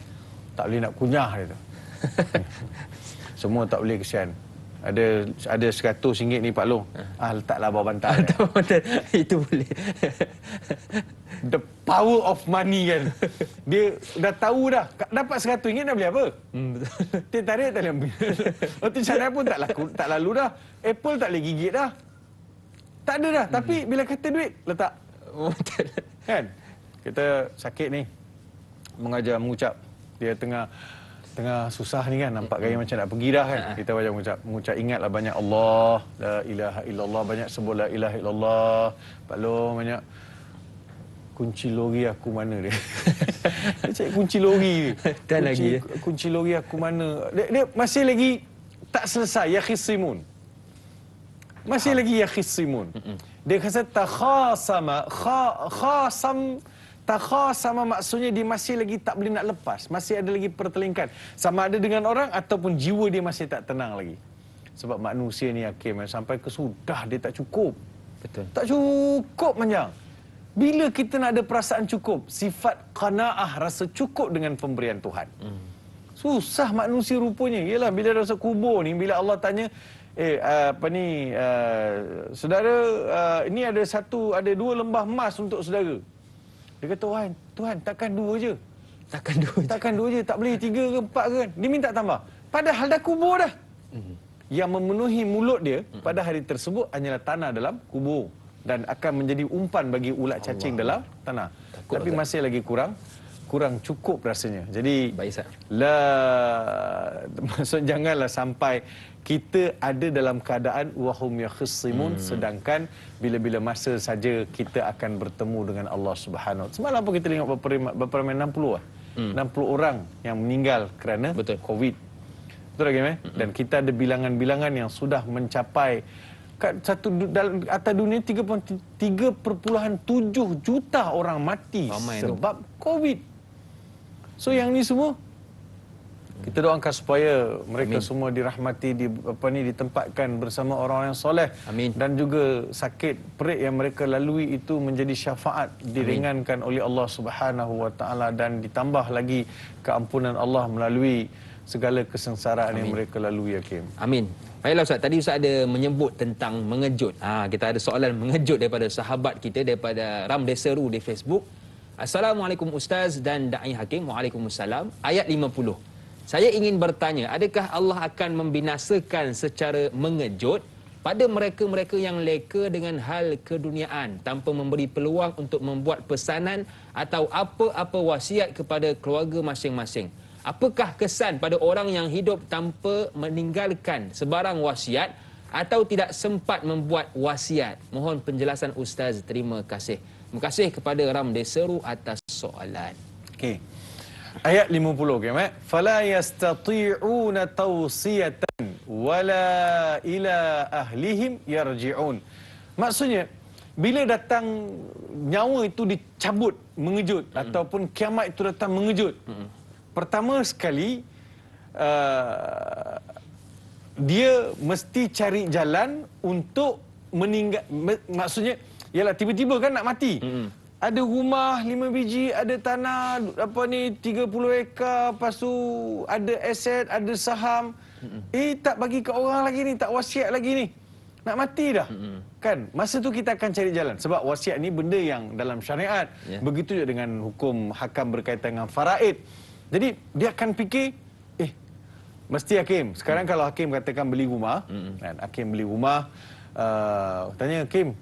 tak boleh nak kunyah dia tu. Semua tak boleh, kesian. Ada RM100 ni Pak Long. Letaklah bawah bantal. Itu boleh. The power of money kan. Dia dah tahu dah. Dapat RM100 dah beli apa? Betul. Dia tarik, tak boleh ambil. Roti canai pun tak lalu dah. Apple tak boleh gigit dah. Tak ada dah. Tapi bila kata duit, letak. Betul. Kan? Kita sakit ni. Mengucap. Dia tengah susah ni kan, nampak gaya macam nak pergi dah kan. Kita baca mengucap ingatlah banyak Allah, la ilaha illallah, banyak sebut la ilaha illallah. Pak Long banyak kunci lori aku mana dia. Dia cakap kunci lori ni. Dan lagi kunci lori aku mana. Dia masih lagi tak selesai, ya khisimun. Masih lagi ya khisimun. Dia kata takhasama maksudnya dia masih lagi tak boleh nak lepas. Masih ada lagi pertelingkan. Sama ada dengan orang ataupun jiwa dia masih tak tenang lagi. Sebab manusia ni Hakim, sampai ke sudah dia tak cukup. Betul. Tak cukup panjang. Bila kita nak ada perasaan cukup, sifat qanaah, rasa cukup dengan pemberian Tuhan. Susah manusia rupanya. Yalah, bila rasa kubur ni, bila Allah tanya, saudara, ini ada 2 lembah emas untuk saudara. Dia kata, Tuhan, takkan 2 je. Takkan 2 je, tak boleh 3 ke 4 ke kan. Dia minta tambah. Padahal dah kubur dah. Yang memenuhi mulut dia pada hari tersebut hanyalah tanah dalam kubur. Dan akan menjadi umpan bagi ulat cacing dalam tanah. Tapi masih lagi kurang cukup rasanya. Jadi, maksud janganlah sampai kita ada dalam keadaan wahum yakhisimun, sedangkan bila-bila masa saja kita akan bertemu dengan Allah Subhanahu Wa Taala. Semalam apa kita tengok berapa ramai 60 60 orang yang meninggal kerana COVID. Betul lagi Dan kita ada bilangan-bilangan yang sudah mencapai atas dunia 3.7 juta orang mati sebab COVID. So yang ni semua kita doakan supaya mereka semua dirahmati, ditempatkan bersama orang yang soleh. Amin. Dan juga sakit perit yang mereka lalui itu menjadi syafaat, diringankan oleh Allah Subhanahu Wa Taala dan ditambah lagi keampunan Allah melalui segala kesengsaraan yang mereka lalui, Hakim. Amin. Baiklah Ustaz, tadi Ustaz ada menyebut tentang mengejut. Kita ada soalan mengejut daripada sahabat kita, daripada Ramdeseru di Facebook. Assalamualaikum Ustaz dan Da'i Hakim. Waalaikumsalam. Ayat 50. Saya ingin bertanya, adakah Allah akan membinasakan secara mengejut pada mereka-mereka yang leka dengan hal keduniaan tanpa memberi peluang untuk membuat pesanan atau apa-apa wasiat kepada keluarga masing-masing? Apakah kesan pada orang yang hidup tanpa meninggalkan sebarang wasiat atau tidak sempat membuat wasiat? Mohon penjelasan Ustaz. Terima kasih. Terima kasih kepada Ramdeseru atas soalan. Okey. Ayat 50 kan, fala yastati'una tawsiyatan wala ila ahlihim yarji'un. Maksudnya bila datang nyawa itu dicabut mengejut ataupun kiamat itu datang mengejut. Pertama sekali dia mesti cari jalan untuk meninggal. Maksudnya ialah tiba-tiba kan nak mati. Ada rumah 5 biji, ada tanah 30 ekar, lepas tu ada aset, ada saham. Tak bagi ke orang lagi ni, tak wasiat lagi ni. Nak mati dah. Kan? Masa tu kita akan cari jalan. Sebab wasiat ni benda yang dalam syariat. Begitu juga dengan hukum hakam berkaitan dengan faraid. Jadi dia akan fikir, mesti Hakim. Sekarang kalau Hakim katakan beli rumah, kan? Hakim beli rumah, tanya Hakim,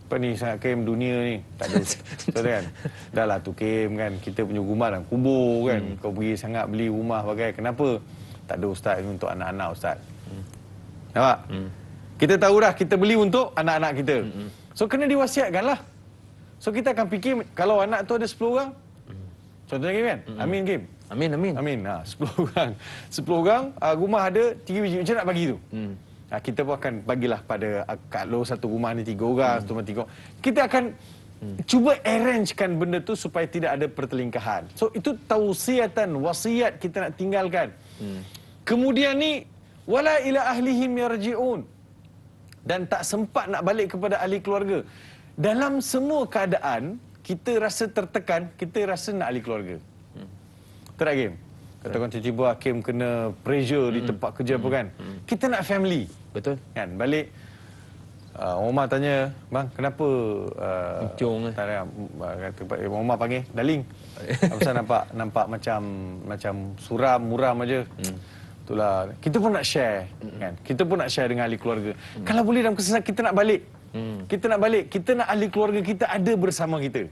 apa ni Hakim, dunia ni tak ada. Betul kan? Dah lah tu Hakim kan, kita punya rumah dalam kubur kan. Kau pergi sangat beli rumah bagai, kenapa? Tak ada Ustaz, ini untuk anak-anak Ustaz. Nampak? Kita tahu dah kita beli untuk anak-anak kita. So kena diwasiatkan lah. So kita akan fikir, kalau anak tu ada 10 orang, contohnya Kim kan? Amin Kim. Amin. 10 orang. 10 orang, rumah ada 3 biji. Macam nak bagi tu? Kita pun akan bagilah pada kalau satu rumah ni 3 orang, satu rumah 3 orang. Kita akan cuba arrangekan benda tu supaya tidak ada pertelingkahan. So itu tausiatan, wasiat kita nak tinggalkan. Kemudian ni wala ila ahlihim yarji'un. Dan tak sempat nak balik kepada ahli keluarga. Dalam semua keadaan, kita rasa tertekan, kita rasa nak ahli keluarga. Betul tak, Hakim? Katakan tiba-tiba Hakim kena pressure di tempat kerja apa kan. Kita nak family. Betul. Kan, balik Omar tanya, bang, kenapa Jong tak ada, kata Omar panggil Daling. Apa nampak macam suram, muram aja. Itulah. Kita pun nak share kan. Kita pun nak share dengan ahli keluarga. Kalau boleh dalam kesesakan kita nak balik. Kita nak balik, kita nak ahli keluarga kita ada bersama kita.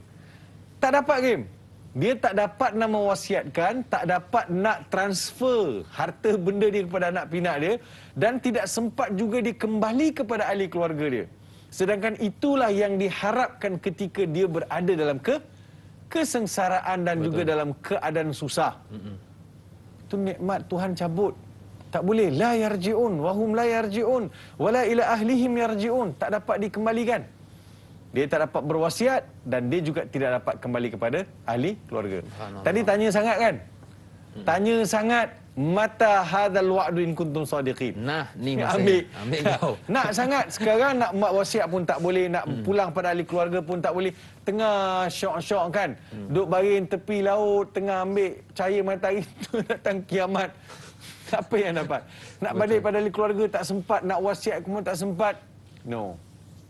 Tak dapat, Kim. Dia tak dapat nak mewasiatkan, tak dapat nak transfer harta benda dia kepada anak pinak dia, dan tidak sempat juga dia kembali kepada ahli keluarga dia. Sedangkan itulah yang diharapkan ketika dia berada dalam kesengsaraan dan juga dalam keadaan susah. Itu nikmat Tuhan cabut. Tak boleh. La yarji'un wahum la yarji'un wala ila ahlihim yarji'un. Tak dapat dikembalikan. Dia tak dapat berwasiat dan dia juga tidak dapat kembali kepada ahli keluarga. Tadi tanya sangat kan? Tanya sangat, mata hadzal wa'du in kuntum sadiqin. Nah, ni masanya. Ambil kau. Nak sangat. Sekarang nak buat wasiat pun tak boleh, nak pulang pada ahli keluarga pun tak boleh. Tengah syok-syok kan. Duk baring tepi laut, tengah ambil cahaya matahari tu datang kiamat. Apa yang dapat? Nak balik pada ahli keluarga tak sempat, nak wasiat pun tak sempat. No.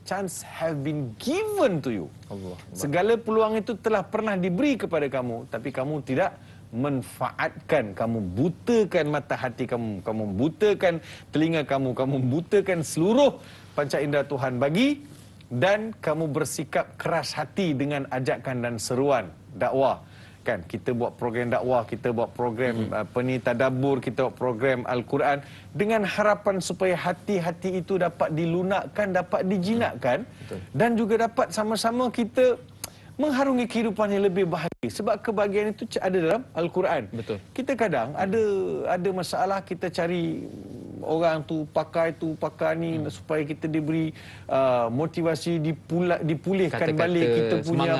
Chance have been given to you. Allah. Segala peluang itu telah pernah diberi kepada kamu, tapi kamu tidak manfaatkan. Kamu butakan mata hati kamu, kamu butakan telinga kamu, kamu butakan seluruh panca indera Tuhan bagi, dan kamu bersikap keras hati dengan ajakan dan seruan dakwah. Kan, kita buat program dakwah, kita buat program tadabbur, kita buat program Al-Quran dengan harapan supaya hati-hati itu dapat dilunakkan, dapat dijinakkan. Dan juga dapat sama-sama kita mengharungi kehidupan yang lebih bahagia. Sebab kebahagiaan itu ada dalam Al-Quran. Betul. Kita kadang ada masalah, kita cari orang tu pakai ni supaya kita diberi motivasi, dipulihkan Kata-kata balik kita punya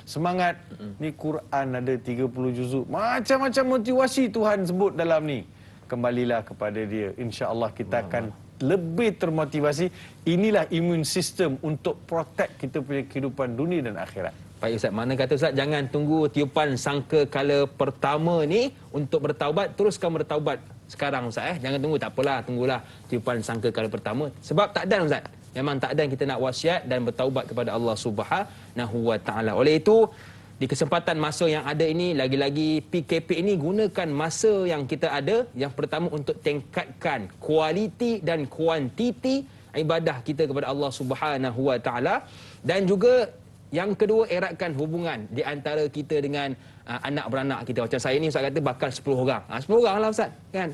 semangat. Ni Quran ada 30 juzuk. Macam-macam motivasi Tuhan sebut dalam ni. Kembalilah kepada dia. Insya-Allah kita akan lebih termotivasi. Inilah immune system untuk protect kita punya kehidupan dunia dan akhirat. Baik Ustaz, mana kata Ustaz, jangan tunggu tiupan sangka kala pertama ni untuk bertaubat, teruskan bertaubat sekarang Ustaz. Jangan tunggu, tak apalah, tunggulah tiupan sangka kala pertama. Sebab tak dan Ustaz. Memang tak dan kita nak wasiat dan bertaubat kepada Allah Subhanahu Wa Taala. Oleh itu, di kesempatan masa yang ada ini, lagi-lagi PKP ini gunakan masa yang kita ada. Yang pertama untuk tingkatkan kualiti dan kuantiti ibadah kita kepada Allah Subhanahu Wa Taala, dan juga yang kedua, eratkan hubungan di antara kita dengan anak beranak kita. Macam saya ni Ustaz kata bakal 10 orang. 10 orang lah Ustaz. Kan?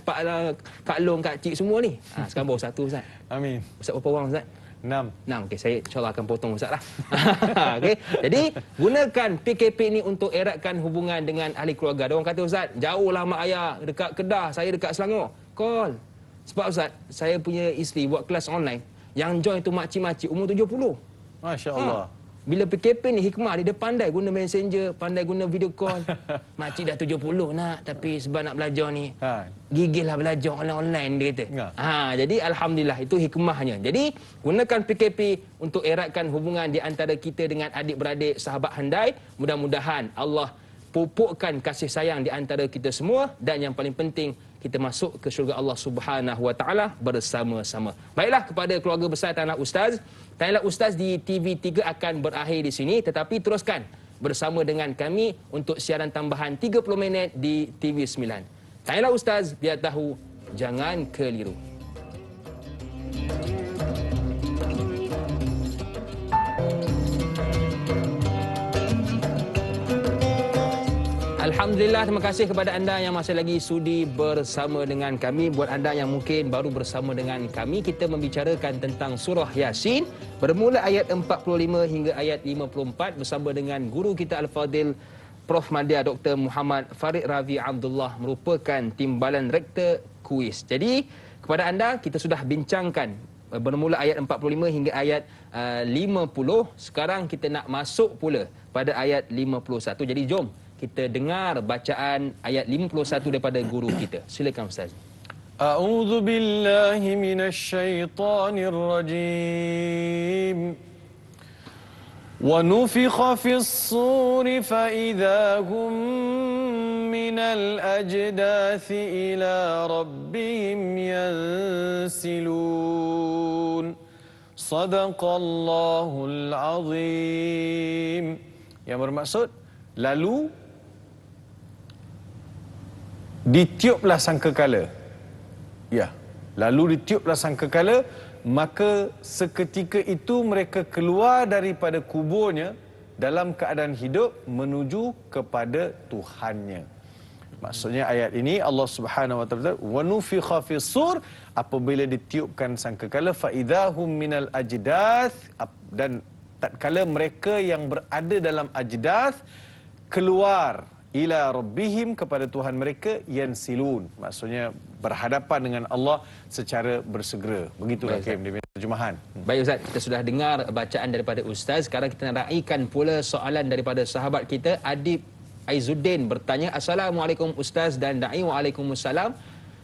Kak Long, Kak Cik semua ni. Sekarang baru satu Ustaz. Amin. Ustaz berapa orang Ustaz? 6. Okey, saya insyaAllah akan potong Ustaz lah. Okey. Jadi, gunakan PKP ni untuk eratkan hubungan dengan ahli keluarga. Ada orang kata, Ustaz, jauh lah mak ayah, dekat Kedah, saya dekat Selangor. Call. Sebab Ustaz, saya punya isteri buat kelas online. Yang join tu makcik-makcik umur 70. Masya Allah. Bila PKP ni hikmah, dia pandai guna messenger, pandai guna video call. Makcik dah 70 nak, tapi sebab nak belajar ni, gigihlah belajar online dia kata. Jadi Alhamdulillah, itu hikmahnya. Jadi gunakan PKP untuk eratkan hubungan di antara kita dengan adik-beradik, sahabat handai. Mudah-mudahan Allah pupukkan kasih sayang di antara kita semua, dan yang paling penting, kita masuk ke syurga Allah Subhanahu Wa Taala bersama-sama. Baiklah, kepada keluarga besar Tanah Ustaz, Tanyalah Ustaz di TV3 akan berakhir di sini, tetapi teruskan bersama dengan kami untuk siaran tambahan 30 minit di TV9. Tanyalah Ustaz, biar tahu, jangan keliru. Alhamdulillah, terima kasih kepada anda yang masih lagi sudi bersama dengan kami. Buat anda yang mungkin baru bersama dengan kami, kita membicarakan tentang surah Yasin bermula ayat 45 hingga ayat 54 bersama dengan guru kita Al-Fadil Prof. Madya Dr. Muhammad Farid Ravi Abdullah, merupakan timbalan rektor kuis. Jadi kepada anda, kita sudah bincangkan bermula ayat 45 hingga ayat 50. Sekarang kita nak masuk pula pada ayat 51. Jadi jom kita dengar bacaan ayat 51 daripada guru kita. Silakan Ustaz. أعوذ بالله من الشيطان الرجيم ونفخ في الصور فإذا هم من الأجداث إلى ربهم ينسلون صدق الله العظيم. Yang bermaksud, lalu ditiuplah sangkakala. Ya, lalu ditiuplah sangkakala, maka seketika itu mereka keluar daripada kuburnya dalam keadaan hidup menuju kepada Tuhannya. Maksudnya ayat ini Allah Subhanahu wa taala wa nufikha fis-sur, apabila ditiupkan sangkakala fa idahum minal ajdath, dan tatkala mereka yang berada dalam ajdath keluar ila rabbihim, kepada Tuhan mereka, yansilun, maksudnya berhadapan dengan Allah secara bersegera. Begitu Hakim dia terjemahan. Baik Ustaz, kita sudah dengar bacaan daripada Ustaz. Sekarang kita nak raikan pula soalan daripada sahabat kita Adib Aizuddin bertanya, Assalamualaikum Ustaz dan Da'i. Waalaikumsalam.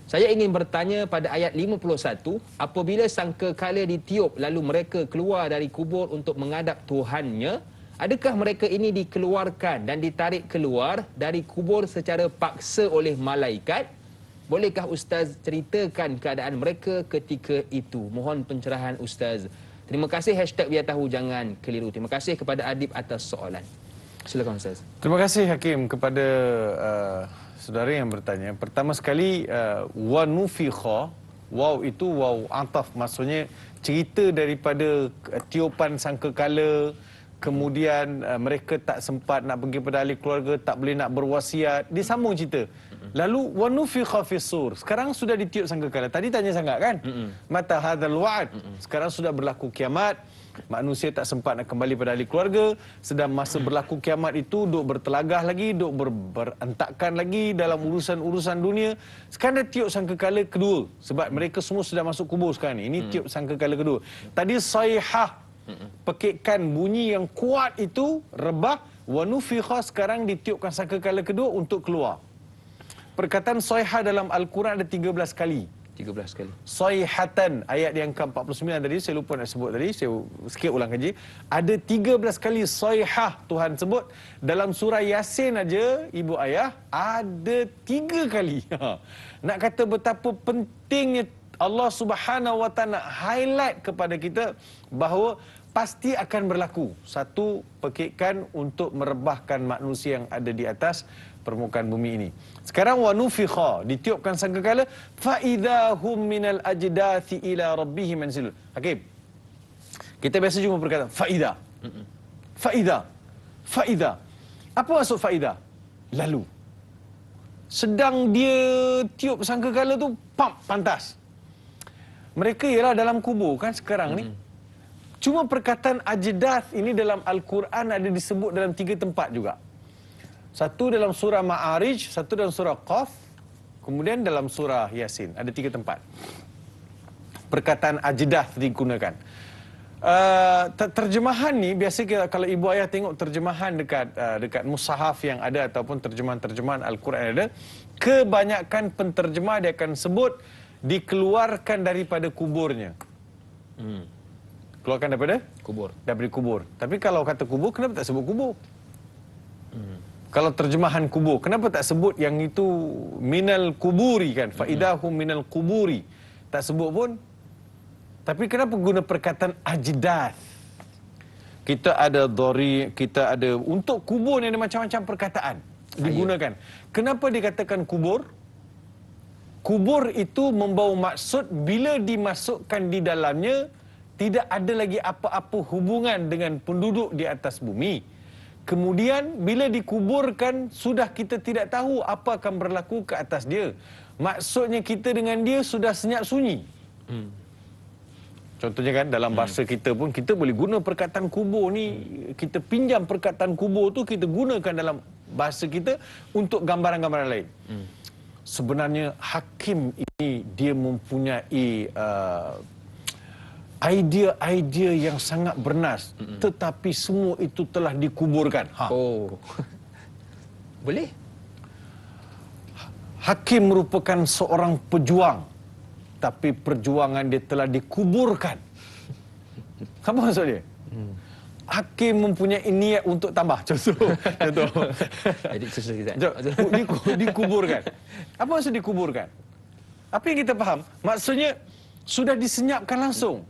Saya ingin bertanya pada ayat 51, apabila sangkakala ditiup lalu mereka keluar dari kubur untuk menghadap Tuhannya, adakah mereka ini dikeluarkan dan ditarik keluar dari kubur secara paksa oleh malaikat? Bolehkah Ustaz ceritakan keadaan mereka ketika itu? Mohon pencerahan Ustaz. Terima kasih. #biar tahu jangan keliru. Terima kasih kepada Adib atas soalan. Silakan Ustaz. Terima kasih Hakim kepada saudara yang bertanya. Pertama sekali, wa nufikha, waw itu waw ataf, maksudnya cerita daripada tiupan sangkakala, kemudian mereka tak sempat nak pergi pada ahli keluarga, tak boleh nak berwasiat, dia sambung cerita. Lalu wa nufikha fis-sur, sekarang sudah ditiup sangkakala. Tadi tanya sangat kan, mata hadzal wa'd, sekarang sudah berlaku kiamat, manusia tak sempat nak kembali pada ahli keluarga, sedang masa berlaku kiamat itu duk bertelagah lagi, duk berantakan lagi dalam urusan-urusan dunia. Sekarang dah tiup sangkakala kedua, sebab mereka semua sudah masuk kubur sekarang ni. Ini tiup sangkakala kedua. Tadi saihah, pekikan bunyi yang kuat itu, rebah, wa nufikha, sekarang ditiupkan sangkakala kedua untuk keluar. Perkataan saihah dalam Al-Quran ada 13 kali. 13 kali. Saihatan, ayat yang ke-49 tadi, saya lupa nak sebut tadi, saya sikit ulang kaji. Ada 13 kali saihah Tuhan sebut. Dalam surah Yasin aja, ibu ayah, ada 3 kali. Nak kata betapa pentingnya Allah Subhanahu wa taala highlight kepada kita bahawa pasti akan berlaku satu pekikan untuk merebahkan manusia yang ada di atas permukaan bumi ini. Sekarang wa nufikha, ditiupkan sangkakala, fa idahum minal ajdathi ila rabbihim mansilun. Hakim, kita biasa cuma berkata faida. Faida. Faida. Apa maksud faida? Lalu. Sedang dia tiup sangkakala tu, pam, pantas. Mereka ialah dalam kubur kan sekarang ni. Cuma perkataan ajdath ini dalam Al-Quran ada disebut dalam 3 tempat juga. Satu dalam surah Ma'arij, satu dalam surah Qaf, kemudian dalam surah Yasin. Ada 3 tempat perkataan ajdath digunakan. Terjemahan ni biasa kalau ibu ayah tengok terjemahan dekat mushaf yang ada ataupun terjemahan-terjemahan Al-Quran yang ada, kebanyakan penterjemah dia akan sebut dikeluarkan daripada kuburnya. Keluarkan daripada kubur. Daripada kubur. Tapi kalau kata kubur, kenapa tak sebut kubur? Kalau terjemahan kubur, kenapa tak sebut yang itu minal kuburi kan? Faidahum minal kuburi. Tak sebut pun. Tapi kenapa guna perkataan ajdath? Kita ada dhari, kita ada untuk kubur ni ada macam-macam perkataan digunakan. Kenapa dikatakan kubur? Kubur itu membawa maksud bila dimasukkan di dalamnya tidak ada lagi apa-apa hubungan dengan penduduk di atas bumi. Kemudian bila dikuburkan sudah kita tidak tahu apa akan berlaku ke atas dia. Maksudnya kita dengan dia sudah senyap sunyi. Contohnya kan dalam bahasa kita pun kita boleh guna perkataan kubur ni, kita pinjam perkataan kubur tu kita gunakan dalam bahasa kita untuk gambaran-gambaran lain. Sebenarnya hakim ini dia mempunyai idea-idea yang sangat bernas, tetapi semua itu telah dikuburkan. Oh. Boleh? Hakim merupakan seorang pejuang tapi perjuangan dia telah dikuburkan. Apa maksud dia? Hakim mempunyai niat untuk tambah. Contoh. Jadi susah kita. Dikuburkan. Apa maksud dikuburkan? Apa yang kita faham? Maksudnya sudah disenyapkan langsung.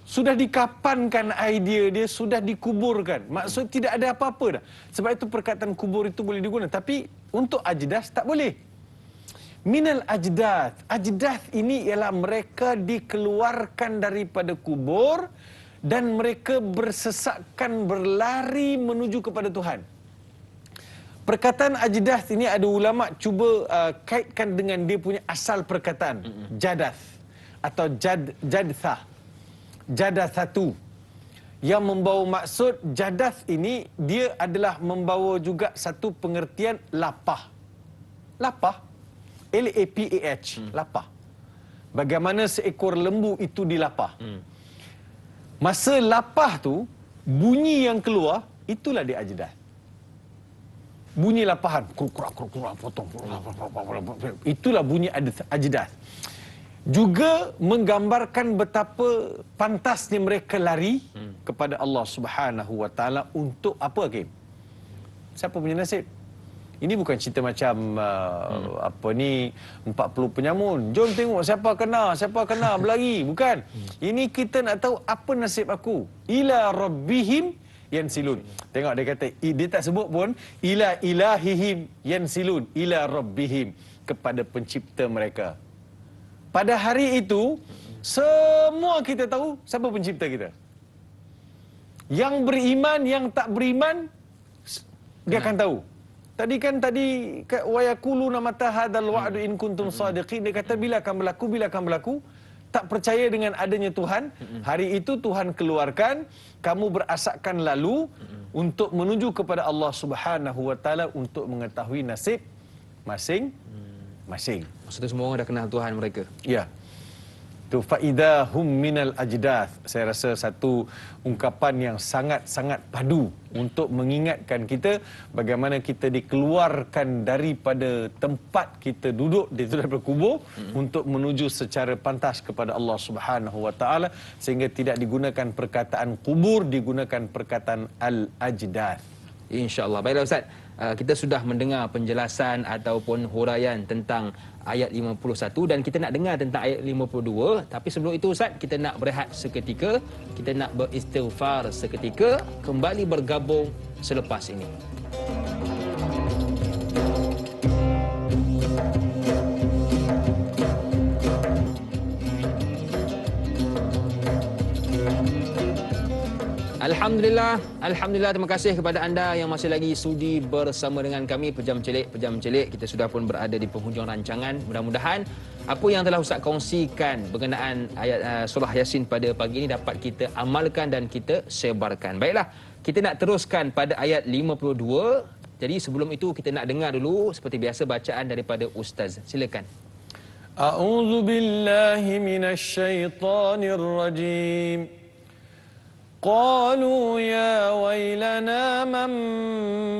Sudah dikapankan idea dia, sudah dikuburkan. Maksud tidak ada apa-apa dah. Sebab itu perkataan kubur itu boleh digunakan. Tapi untuk ajdas tak boleh. Minal ajdath. Ajdath ini ialah mereka dikeluarkan daripada kubur dan mereka bersesakan berlari menuju kepada Tuhan. Perkataan ajdath ini ada ulama cuba kaitkan dengan dia punya asal perkataan. Jadath atau jadthah. Jadath satu. Yang membawa maksud jadath ini dia adalah membawa juga satu pengertian lapah. Lapah. L-A-P-A-H. Lapah. Bagaimana seekor lembu itu dilapah. Masa lapah tu, bunyi yang keluar, itulah dia ajdath. Bunyi lapahan. Kurang, potong. Itulah bunyi ajdath. Juga menggambarkan betapa pantasnya mereka lari kepada Allah Subhanahu Wa Taala untuk apa, Hakim? Siapa punya nasib? Ini bukan cerita macam 40 penyamun. Jom tengok siapa kena berlari. Bukan. Ini kita nak tahu apa nasib aku. Ila rabbihim yansilun. Tengok dia kata, dia tak sebut pun ila ilahihim yansilun, ila rabbihim, kepada pencipta mereka. Pada hari itu, semua kita tahu siapa pencipta kita. Yang beriman, yang tak beriman, dia akan tahu. Tadi wa yaquluna mata hadzal wa'du in kuntum shadiqin. Dia kata bila akan berlaku. Tak percaya dengan adanya Tuhan. Hari itu Tuhan keluarkan, kamu berasakkan lalu untuk menuju kepada Allah Subhanahu Wa Taala untuk mengetahui nasib masing-masing. Maksudnya semua orang dah kenal Tuhan mereka. Ya. Tu faidahum minal ajdath. Saya rasa satu ungkapan yang sangat-sangat padu untuk mengingatkan kita bagaimana kita dikeluarkan daripada tempat kita duduk daripada kubur untuk menuju secara pantas kepada Allah Subhanahu Wa Taala, sehingga tidak digunakan perkataan kubur, digunakan perkataan al-ajdath. InsyaAllah. Baiklah Ustaz, kita sudah mendengar penjelasan ataupun huraian tentang ayat 51 dan kita nak dengar tentang ayat 52. Tapi sebelum itu Ustaz, kita nak berehat seketika, kita nak beristighfar seketika, kembali bergabung selepas ini. Alhamdulillah, terima kasih kepada anda yang masih lagi sudi bersama dengan kami Pejam Celik. Kita sudah pun berada di penghujung rancangan. Mudah-mudahan apa yang telah Ustaz kongsikan berkenaan ayat surah Yasin pada pagi ini dapat kita amalkan dan kita sebarkan. Baiklah, kita nak teruskan pada ayat 52. Jadi sebelum itu kita nak dengar dulu seperti biasa bacaan daripada Ustaz. Silakan. A'udzu billahi minasyaitonir rajim. قالوا يا ويلنا من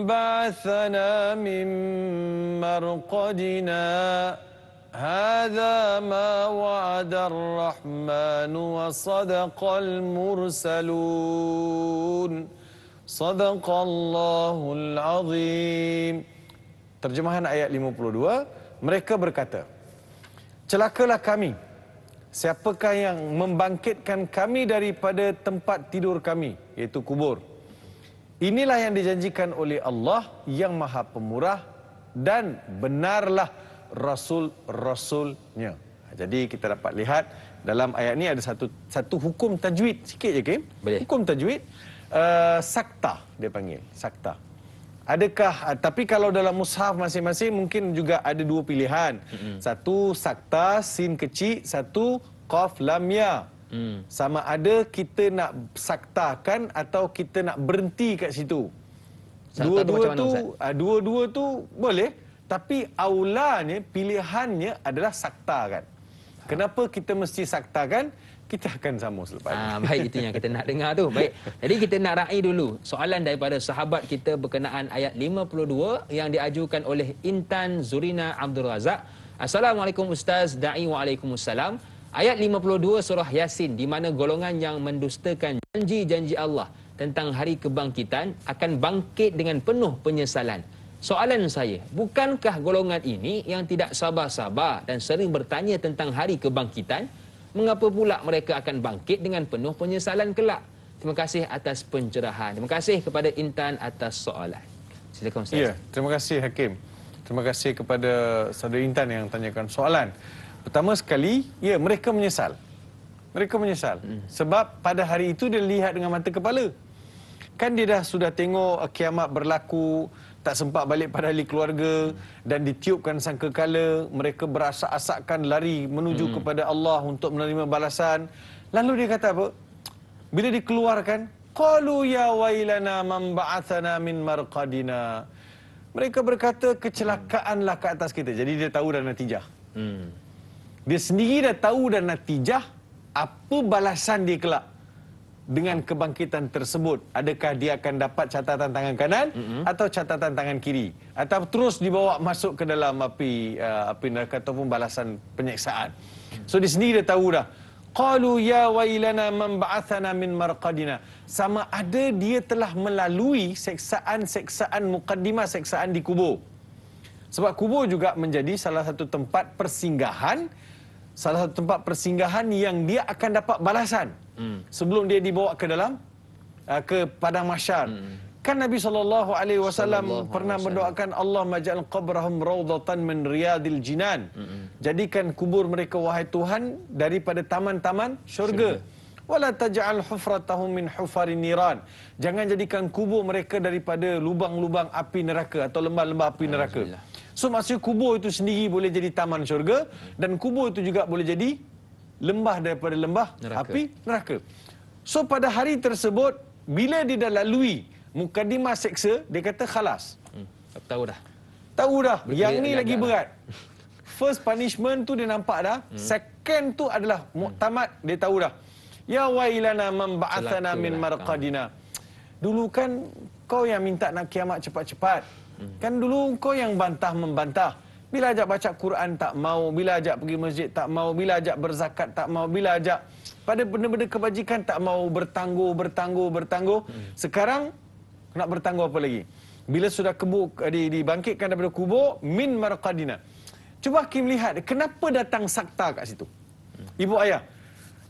بعثنا من مرقدنا هذا ما وعد الرحمن وصدق المرسلون صدق الله العظيم. Terjemahan ayat 52, mereka berkata, celakalah kami. Siapakah yang membangkitkan kami daripada tempat tidur kami, iaitu kubur? Inilah yang dijanjikan oleh Allah yang Maha Pemurah dan benarlah Rasul-Rasulnya. Jadi kita dapat lihat dalam ayat ini ada satu hukum tajwid. Sikit je, Kim. Boleh. Hukum tajwid, sakta dia panggil, sakta. Adakah, tapi kalau dalam mushaf masing-masing mungkin juga ada dua pilihan. Satu sakta, sin kecil, satu qaf lam ya. Sama ada kita nak saktakan atau kita nak berhenti kat situ. Dua-dua tu boleh, tapi aulanya, pilihannya adalah saktakan. Kenapa kita mesti saktakan? Kita akan sambung selepas ini. Baik, itu yang kita nak dengar tu. Baik. Jadi kita nak raih dulu soalan daripada sahabat kita berkenaan ayat 52 yang diajukan oleh Intan Zurina Abdul Razak. Assalamualaikum Ustaz, da'i waalaikumsalam. Ayat 52 surah Yasin, di mana golongan yang mendustakan janji-janji Allah tentang hari kebangkitan akan bangkit dengan penuh penyesalan. Soalan saya, bukankah golongan ini yang tidak sabar-sabar dan sering bertanya tentang hari kebangkitan? Mengapa pula mereka akan bangkit dengan penuh penyesalan kelak? Terima kasih atas pencerahan. Terima kasih kepada Intan atas soalan. Silakan Ustaz. Ya, terima kasih Hakim. Terima kasih kepada saudara Intan yang tanyakan soalan. Pertama sekali, ya, mereka menyesal. Mereka menyesal. Sebab pada hari itu dia lihat dengan mata kepala. Kan dia sudah tengok kiamat berlaku, tak sempat balik pada ahli keluarga dan ditiupkan sangkakala, mereka berasak-asakkan lari menuju kepada Allah untuk menerima balasan. Lalu dia kata apa? Bila dikeluarkan, qalu ya wailana man ba'athana min marqadina. Mereka berkata, kecelakaanlah ke atas kita. Jadi dia tahu dah natijah. Dia sendiri dah tahu dah natijah, apa balasan dia kelak dengan kebangkitan tersebut. Adakah dia akan dapat catatan tangan kanan atau catatan tangan kiri, atau terus dibawa masuk ke dalam api neraka ataupun balasan penyiksaan. So dia sendiri dah tahu dah. Qalu ya wailana man ba'athana min marqadina. Sama ada dia telah melalui seksaan-seksaan mukaddimah, seksaan di kubur. Sebab kubur juga menjadi salah satu tempat persinggahan, yang dia akan dapat balasan sebelum dia dibawa ke dalam ke padang mahsyar. Kan Nabi SAW pernah mendoakan, Allah maj'al qabrahum raudatan min riyadil jinan. Jadikan kubur mereka, wahai Tuhan, daripada taman-taman syurga. Wala taj'al hufratahum min hufarin niran. Jangan jadikan kubur mereka daripada lubang-lubang api neraka atau lembah-lembah api neraka. So maksudnya kubur itu sendiri boleh jadi taman syurga, dan kubur itu juga boleh jadi lembah daripada lembah neraka. Api neraka. So pada hari tersebut, bila dia dah lalui mukadimah seksa, dia kata khalas. Tahu dah. Tahu dah. Yang ni lagi berat. First punishment tu dia nampak dah. Second tu adalah muktamad, dia tahu dah. Ya wailana man ba'athana min marqadina. Dulu kan kau yang minta nak kiamat cepat-cepat. Kan dulu kau yang bantah-membantah. Bila ajak baca Quran tak mau, bila ajak pergi masjid tak mau, bila ajak berzakat tak mau, bila ajak pada benda-benda kebajikan tak mau, bertangguh. Sekarang nak bertangguh apa lagi? Bila sudah dibangkitkan daripada kubur, min marqadina. Cuba Hakim lihat, kenapa datang sakta kat situ? Ibu ayah,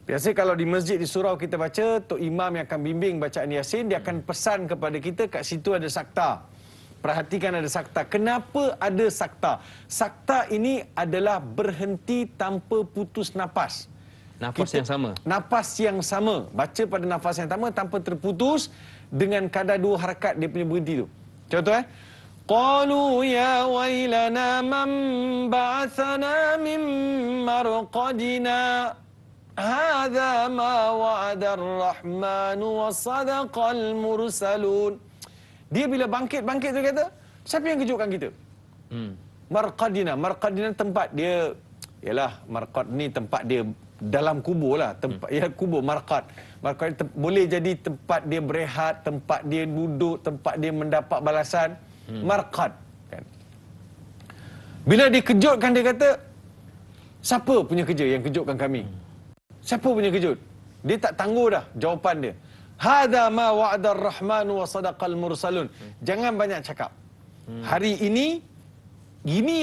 biasa kalau di masjid, di surau kita baca, Tok Imam yang akan bimbing bacaan Yasin, dia akan pesan kepada kita, kat situ ada sakta. Perhatikan, ada sakta. Kenapa ada sakta? Sakta ini adalah berhenti tanpa putus nafas. Nafas yang sama. Nafas yang sama. Baca pada nafas yang sama tanpa terputus, dengan kadar 2 harakat dia punya berhenti tu. Contoh Qalu ya wailana man ba'athana min marqadina. Hadha ma wa'ada ar-Rahman wa sadaqal mursalun. Dia bila bangkit tu kata, siapa yang kejutkan kita? Marqadina. Marqadina tempat dia, ialah marqad ni tempat dia dalam kubur lah, tempat ya, kubur marqad. Marqad boleh jadi tempat dia berehat, tempat dia duduk, tempat dia mendapat balasan. Marqad kan. Bila dikejutkan, dia kata, siapa punya kerja yang kejutkan kami? Siapa punya kejut? Dia tak tangguh dah jawapan dia. Hadza ma wa'ada ar-Rahman wa sadaqal mursalun. Jangan banyak cakap. Hari ini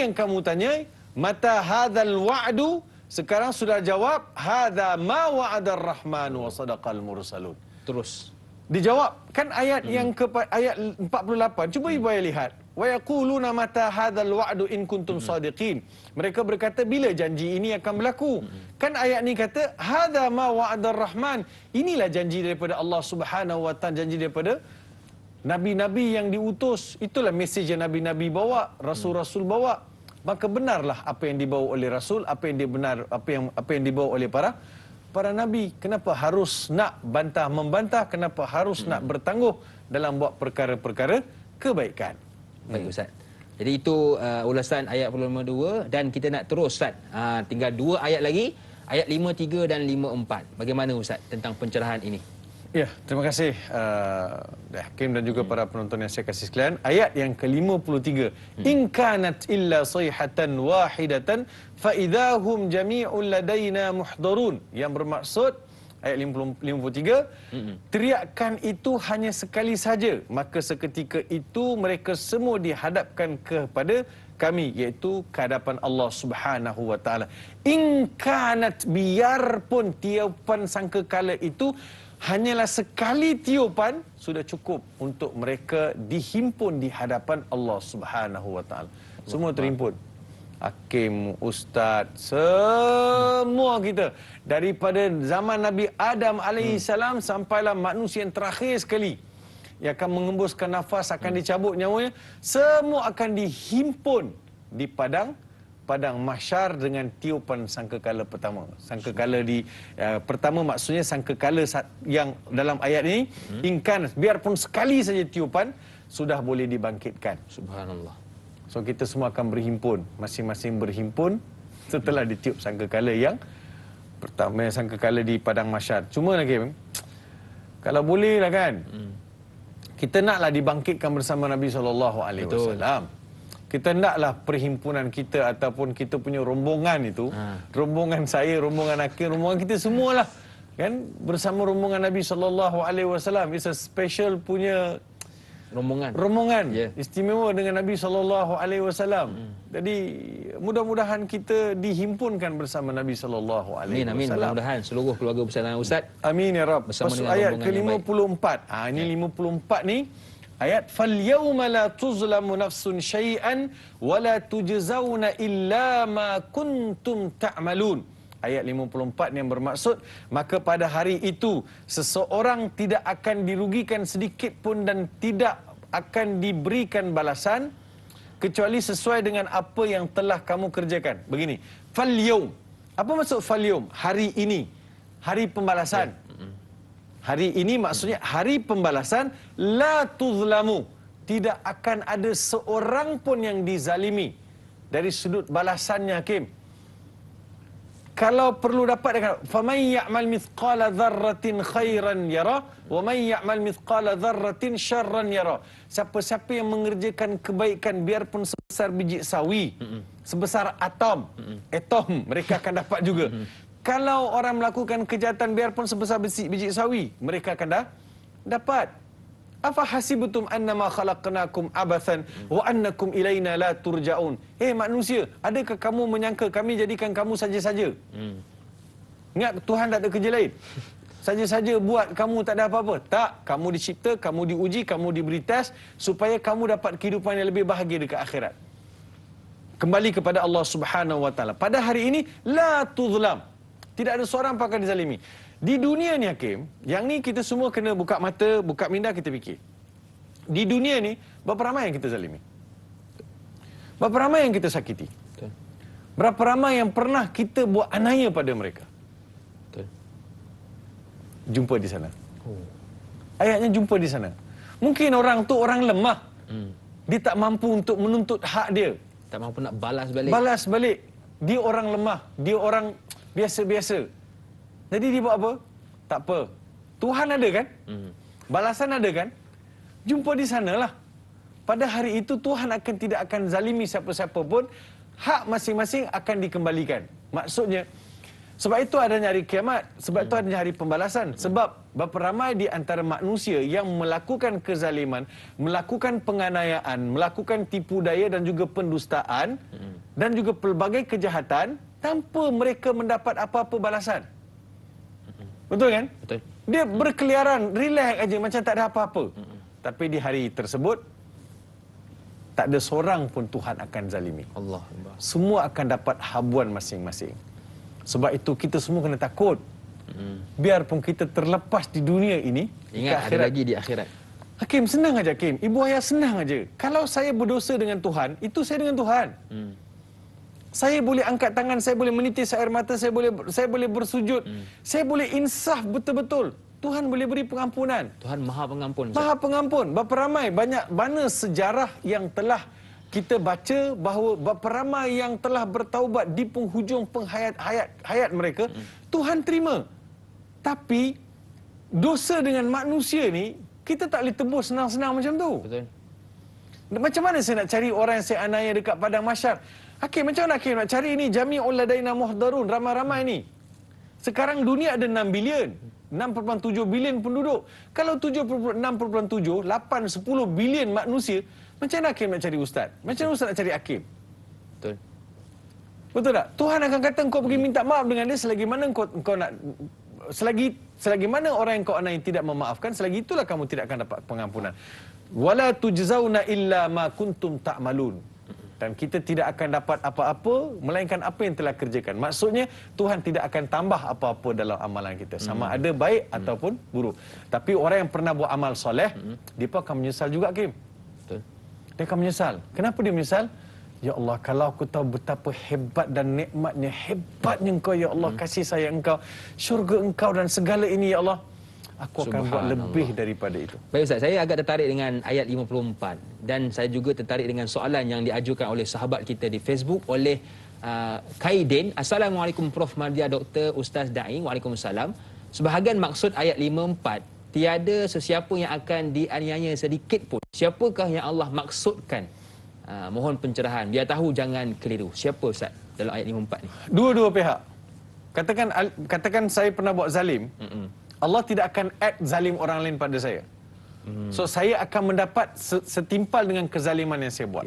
yang kamu tanya, mata hadzal wa'du. Sekarang sudah jawab, hadza ma wa'ada ar-Rahman wa sadaqal mursalun. Terus dijawab. Kan ayat yang ayat 48. Cuba ibu ayah lihat. Wa yaquluna mata hadzal wa'du in kuntum sadiqin. Mereka berkata, bila janji ini akan berlaku? Kan ayat ni kata, hadza ma wa'ada ar-Rahman. Inilah janji daripada Allah Subhanahu wa taala, janji daripada nabi-nabi yang diutus. Itulah mesej yang nabi-nabi bawa, rasul-rasul bawa. Maka benarlah apa yang dibawa oleh rasul, apa yang dibawa oleh para nabi. Kenapa harus nak membantah? Kenapa harus nak bertangguh dalam buat perkara-perkara kebaikan? Baik Ustaz. Jadi itu ulasan ayat 52, dan kita nak terus Ustaz. Tinggal 2 ayat lagi, ayat 53 dan 54. Bagaimana Ustaz tentang pencerahan ini? Ya, terima kasih Hakim dan juga para penonton yang saya kasih sekalian. Ayat yang ke-53. In kanat illa sayhatan wahidatan fa idahum jami'un ladaina muhdarun. Yang bermaksud ayat 53, teriakan itu hanya sekali saja, maka seketika itu mereka semua dihadapkan kepada kami, iaitu kehadapan Allah Subhanahu wa taala. In kanat, biarpun tiupan sangkakala itu hanyalah sekali tiupan, sudah cukup untuk mereka dihimpun di hadapan Allah Subhanahu wa taala. Semua terhimpun. Hakim, ustaz, semua kita daripada zaman Nabi Adam alaihissalam sampailah manusia yang terakhir sekali yang akan mengembuskan nafas, akan dicabut nyawanya, semua akan dihimpun di padang mahsyar dengan tiupan sangkakala pertama. Sangkakala pertama maksudnya sangkakala yang dalam ayat ini, ingkan, biarpun sekali saja tiupan sudah boleh dibangkitkan. Subhanallah. So kita semua akan berhimpun, masing-masing berhimpun setelah ditiup sangkakala yang pertama, sangkakala di padang mahsyar. Cuma lagi, kalau boleh lah kan, kita naklah dibangkitkan bersama Nabi SAW. Kita naklah perhimpunan kita ataupun kita punya rombongan itu, rombongan saya, rombongan Hakim, rombongan kita semualah kan bersama rombongan Nabi SAW. It's a special punya rombongan istimewa dengan Nabi SAW. Jadi mudah-mudahan kita dihimpunkan bersama Nabi SAW. Amin, mudah-mudahan seluruh keluarga besar Ustaz. Amin ya Rabb. Pasal ayat ke-54. Ini 54 ni ayat fal yauma la tuzlamu nafsun syai'an wa la tujzauna illa ma kuntum ta'malun. Ayat 54 yang bermaksud, maka pada hari itu seseorang tidak akan dirugikan sedikit pun dan tidak akan diberikan balasan kecuali sesuai dengan apa yang telah kamu kerjakan. Begini, fal yaum. Apa maksud fal yaum? Hari ini, hari pembalasan. Hari ini maksudnya hari pembalasan, la tuzlamu. Tidak akan ada seorang pun yang dizalimi dari sudut balasannya, Hakim. Kalau perlu dapat dengan faman ya'mal mithqala dzarratin khairan yara wa man ya'mal mithqala dzarratin syarran yara. Siapa-siapa yang mengerjakan kebaikan biarpun sebesar biji sawi, sebesar atom, mereka akan dapat juga. Kalau orang melakukan kejahatan biarpun sebesar biji sawi, mereka akan dapat. Afa hasibtum annama khalaqnakum abathan wa annakum ilaina la turja'un. Manusia, adakah kamu menyangka kami jadikan kamu saja-saja? Ingat, Tuhan tak ada kerja lain. Saja-saja buat kamu tak ada apa-apa. Tak, kamu dicipta, kamu diuji, kamu diberi tes supaya kamu dapat kehidupan yang lebih bahagia dekat akhirat. Kembali kepada Allah Subhanahu wa taala. Pada hari ini la tuzlam. Tidak ada seorang pun akan dizalimi. Di dunia ni, Hakim, yang ni kita semua kena buka mata, buka minda, kita fikir. Di dunia ni, berapa ramai yang kita zalimi? Berapa ramai yang kita sakiti? Betul. Berapa ramai yang pernah kita buat aniaya pada mereka? Betul. Jumpa di sana. Ayatnya jumpa di sana. Mungkin orang tu orang lemah. Dia tak mampu untuk menuntut hak dia. Tak mampu nak balas balik. Balas balik. Dia orang lemah. Dia orang biasa-biasa. Jadi dia buat apa? Tak apa. Tuhan ada kan? Balasan ada kan? Jumpa di sanalah. Pada hari itu Tuhan tidak akan zalimi siapa-siapa pun. Hak masing-masing akan dikembalikan. Maksudnya, sebab itu adanya hari kiamat. Sebab itu adanya hari pembalasan. Sebab berapa ramai di antara manusia yang melakukan kezaliman, melakukan penganiayaan, melakukan tipu daya dan juga pendustaan, dan juga pelbagai kejahatan, tanpa mereka mendapat apa-apa balasan. Betul kan? Betul. Dia berkeliaran, relax aja macam tak ada apa-apa. Tapi di hari tersebut, tak ada seorang pun Tuhan akan zalimi. Allah. Semua akan dapat habuan masing-masing. Sebab itu kita semua kena takut. Biarpun kita terlepas di dunia ini, ingat ada lagi di akhirat. Hakim, senang aja Hakim. Ibu ayah senang aja. Kalau saya berdosa dengan Tuhan, itu saya dengan Tuhan. Saya boleh angkat tangan, saya boleh menitis air mata, saya boleh bersujud. Saya boleh insaf betul-betul. Tuhan boleh beri pengampunan. Tuhan Maha Pengampun. Maha Pengampun. Berapa ramai, banyak mana sejarah yang telah kita baca bahawa berapa ramai yang telah bertaubat di penghujung hayat mereka, Tuhan terima. Tapi dosa dengan manusia ni, kita tak boleh tebus senang-senang macam tu. Betul. Macam mana saya nak cari orang yang saya aniaya dekat padang mahsyar? Hakim, macam mana Hakim nak cari ni? Jami'ul ladaina muhdarun, ramai-ramai ni. Sekarang dunia ada 6 bilion. 6.7 bilion penduduk. Kalau 6.7, 8, 10 bilion manusia, macam mana Hakim nak cari ustaz? Macam mana ustaz nak cari Hakim? Betul. Betul tak? Tuhan akan kata kau pergi minta maaf dengan dia selagi mana kau nak, selagi mana orang yang kau aniaya tidak memaafkan, selagi itulah kamu tidak akan dapat pengampunan. Wala tujzauna illa ma kuntum ta'malun. Dan kita tidak akan dapat apa-apa melainkan apa yang telah kerjakan. Maksudnya Tuhan tidak akan tambah apa-apa dalam amalan kita, sama ada baik ataupun buruk. Tapi orang yang pernah buat amal soleh, dia pun akan menyesal juga, Kim. Betul. Dia akan menyesal. Kenapa dia menyesal? Ya Allah, kalau aku tahu betapa hebat dan nikmatnya, hebatnya Engkau, Ya Allah, kasih sayang Engkau, syurga Engkau dan segala ini, Ya Allah, aku akan buat lebih daripada itu. Baik Ustaz, saya agak tertarik dengan ayat 54 dan saya juga tertarik dengan soalan yang diajukan oleh sahabat kita di Facebook oleh Kaidin. Assalamualaikum Prof Mardia, Doktor, Ustaz Da'i. Waalaikumsalam. Sebahagian maksud ayat 54, tiada sesiapa yang akan dianiaya sedikit pun. Siapakah yang Allah maksudkan? Mohon pencerahan. Biar tahu, jangan keliru. Siapa Ustaz dalam ayat 54 ni? Dua-dua pihak. Katakan saya pernah buat zalim. Allah tidak akan add zalim orang lain pada saya. So saya akan mendapat setimpal dengan kezaliman yang saya buat.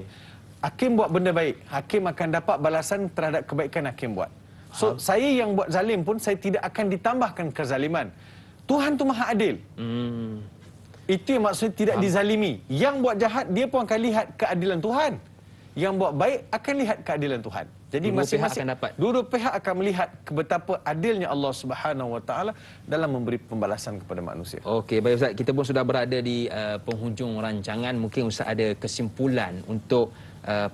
Hakim buat benda baik, Hakim akan dapat balasan terhadap kebaikan Hakim buat. So saya yang buat zalim pun, saya tidak akan ditambahkan kezaliman. Tuhan tu maha adil. Itu yang maksudnya tidak dizalimi. Yang buat jahat, dia pun akan lihat keadilan Tuhan. Yang buat baik akan lihat keadilan Tuhan. Jadi masing-masing dua pihak akan melihat betapa adilnya Allah Subhanahu Wa Taala dalam memberi pembalasan kepada manusia. Okey, baik Ustaz, kita pun sudah berada di penghujung rancangan. Mungkin Ustaz ada kesimpulan untuk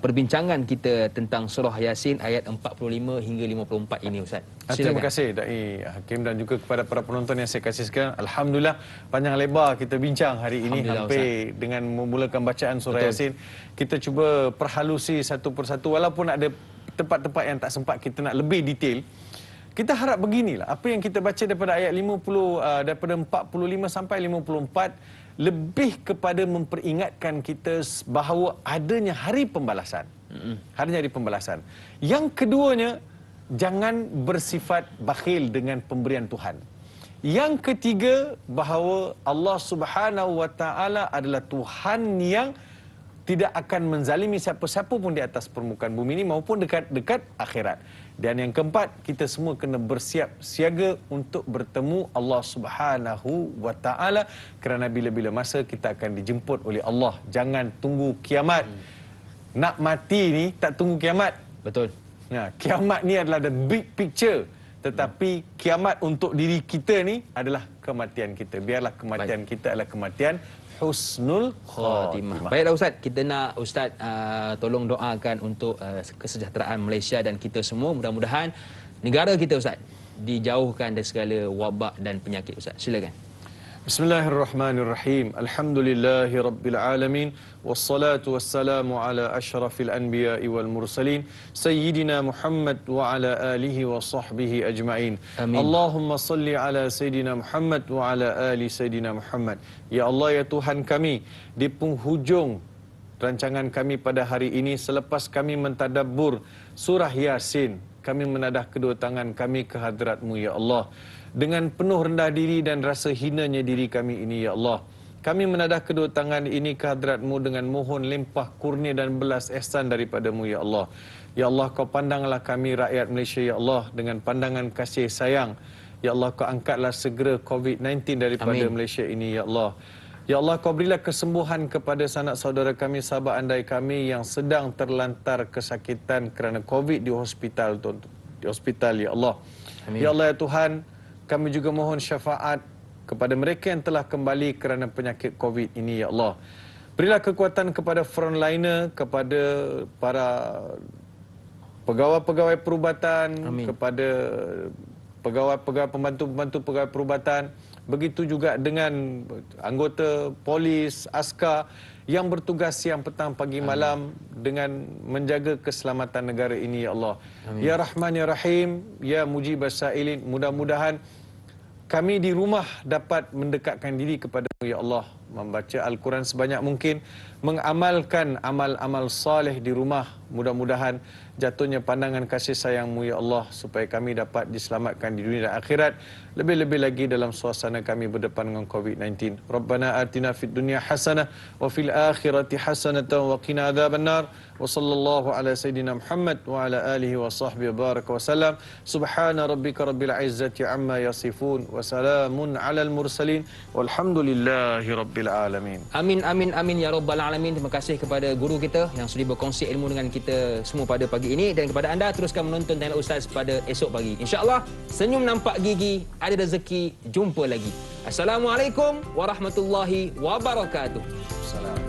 perbincangan kita tentang surah Yasin ayat 45 hingga 54 ini, Ustaz. Silakan. Terima kasih Da'i Hakim dan juga kepada para penonton yang saya kasih sekalian. Alhamdulillah, panjang lebar kita bincang hari ini hampir Ustaz. Dengan memulakan bacaan surah Yasin. Kita cuba perhalusi satu persatu, walaupun ada tempat-tempat yang tak sempat kita nak lebih detail. Kita harap beginilah, apa yang kita baca daripada ayat 50 daripada 45 sampai 54 lebih kepada memperingatkan kita bahawa adanya hari pembalasan. Hari pembalasan. Yang keduanya, jangan bersifat bakhil dengan pemberian Tuhan. Yang ketiga, bahawa Allah Subhanahu Wa Taala adalah Tuhan yang tidak akan menzalimi siapa-siapa pun di atas permukaan bumi ini maupun dekat akhirat. Dan yang keempat, kita semua kena bersiap siaga untuk bertemu Allah Subhanahu Wa Taala, kerana bila-bila masa kita akan dijemput oleh Allah. Jangan tunggu kiamat. Nak mati ni tak tunggu kiamat. Betul. Nah, kiamat ni adalah the big picture. Tetapi kiamat untuk diri kita ni adalah kematian kita. Biarlah kematian kita adalah kematian husnul khatimah. Baiklah Ustaz, kita nak Ustaz tolong doakan untuk kesejahteraan Malaysia dan kita semua. Mudah-mudahan negara kita Ustaz dijauhkan dari segala wabak dan penyakit, Ustaz. Silakan. Bismillahirrahmanirrahim. Alhamdulillahi rabbil alamin, wassalatu wassalamu ala asyrafil anbiya'i wal mursalin sayyidina Muhammad wa ala alihi wa sahbihi ajma'in. Amin. Allahumma salli ala sayyidina Muhammad wa ala ali sayyidina Muhammad. Ya Allah, ya Tuhan kami, di penghujung rancangan kami pada hari ini, selepas kami mentadabbur surah Yasin, kami menadah kedua tangan kami ke hadrat-Mu, ya Allah. Dengan penuh rendah diri dan rasa hinanya diri kami ini, ya Allah, kami menadah kedua tangan ini ke hadrat-Mu dengan mohon limpah kurnia dan belas ihsan daripada-Mu, ya Allah. Ya Allah, Kau pandanglah kami rakyat Malaysia, ya Allah, dengan pandangan kasih sayang. Ya Allah, Kau angkatlah segera COVID-19 daripada Amin. Malaysia ini, ya Allah. Ya Allah, Kau berilah kesembuhan kepada sanak saudara kami, sahabat andai kami yang sedang terlantar kesakitan kerana COVID di hospital, ya Allah. Amin. Ya Allah, ya Tuhan, kami juga mohon syafaat kepada mereka yang telah kembali kerana penyakit COVID ini, ya Allah. Berilah kekuatan kepada frontliner, kepada para pegawai-pegawai perubatan, Amin. Kepada pegawai-pegawai pembantu-pembantu pegawai perubatan. Begitu juga dengan anggota polis, askar yang bertugas siang, petang, pagi, malam dengan menjaga keselamatan negara ini, ya Allah. Amin. Ya Rahman, ya Rahim, ya Mujib as-Sa'ilin, mudah-mudahan kami di rumah dapat mendekatkan diri kepada-Mu, ya Allah, membaca Al-Quran sebanyak mungkin, mengamalkan amal-amal saleh di rumah. Mudah-mudahan jatuhnya pandangan kasih sayang-Mu, ya Allah, supaya kami dapat diselamatkan di dunia dan akhirat. Lebih-lebih lagi dalam suasana kami berdepan dengan COVID-19. Rabbana atina fid dunya hasanah wa fil akhirati hasanatan wa qina adzabannar. Wa sallallahu ala sayyidina Muhammad wa ala alihi wa sahbihi baraka wa sallam. Subhana rabbika rabbil izzati amma yasifun wa salamun alal mursalin walhamdulillahi rabbil alamin. Amin, amin, amin ya rabbal alamin. Terima kasih kepada guru kita yang sudi berkongsi ilmu dengan kita semua pada pagi ini, dan kepada anda teruskan menonton channel Ustaz pada esok pagi. InsyaAllah senyum nampak gigi, ada rezeki, jumpa lagi. Assalamualaikum warahmatullahi wabarakatuh. Salam.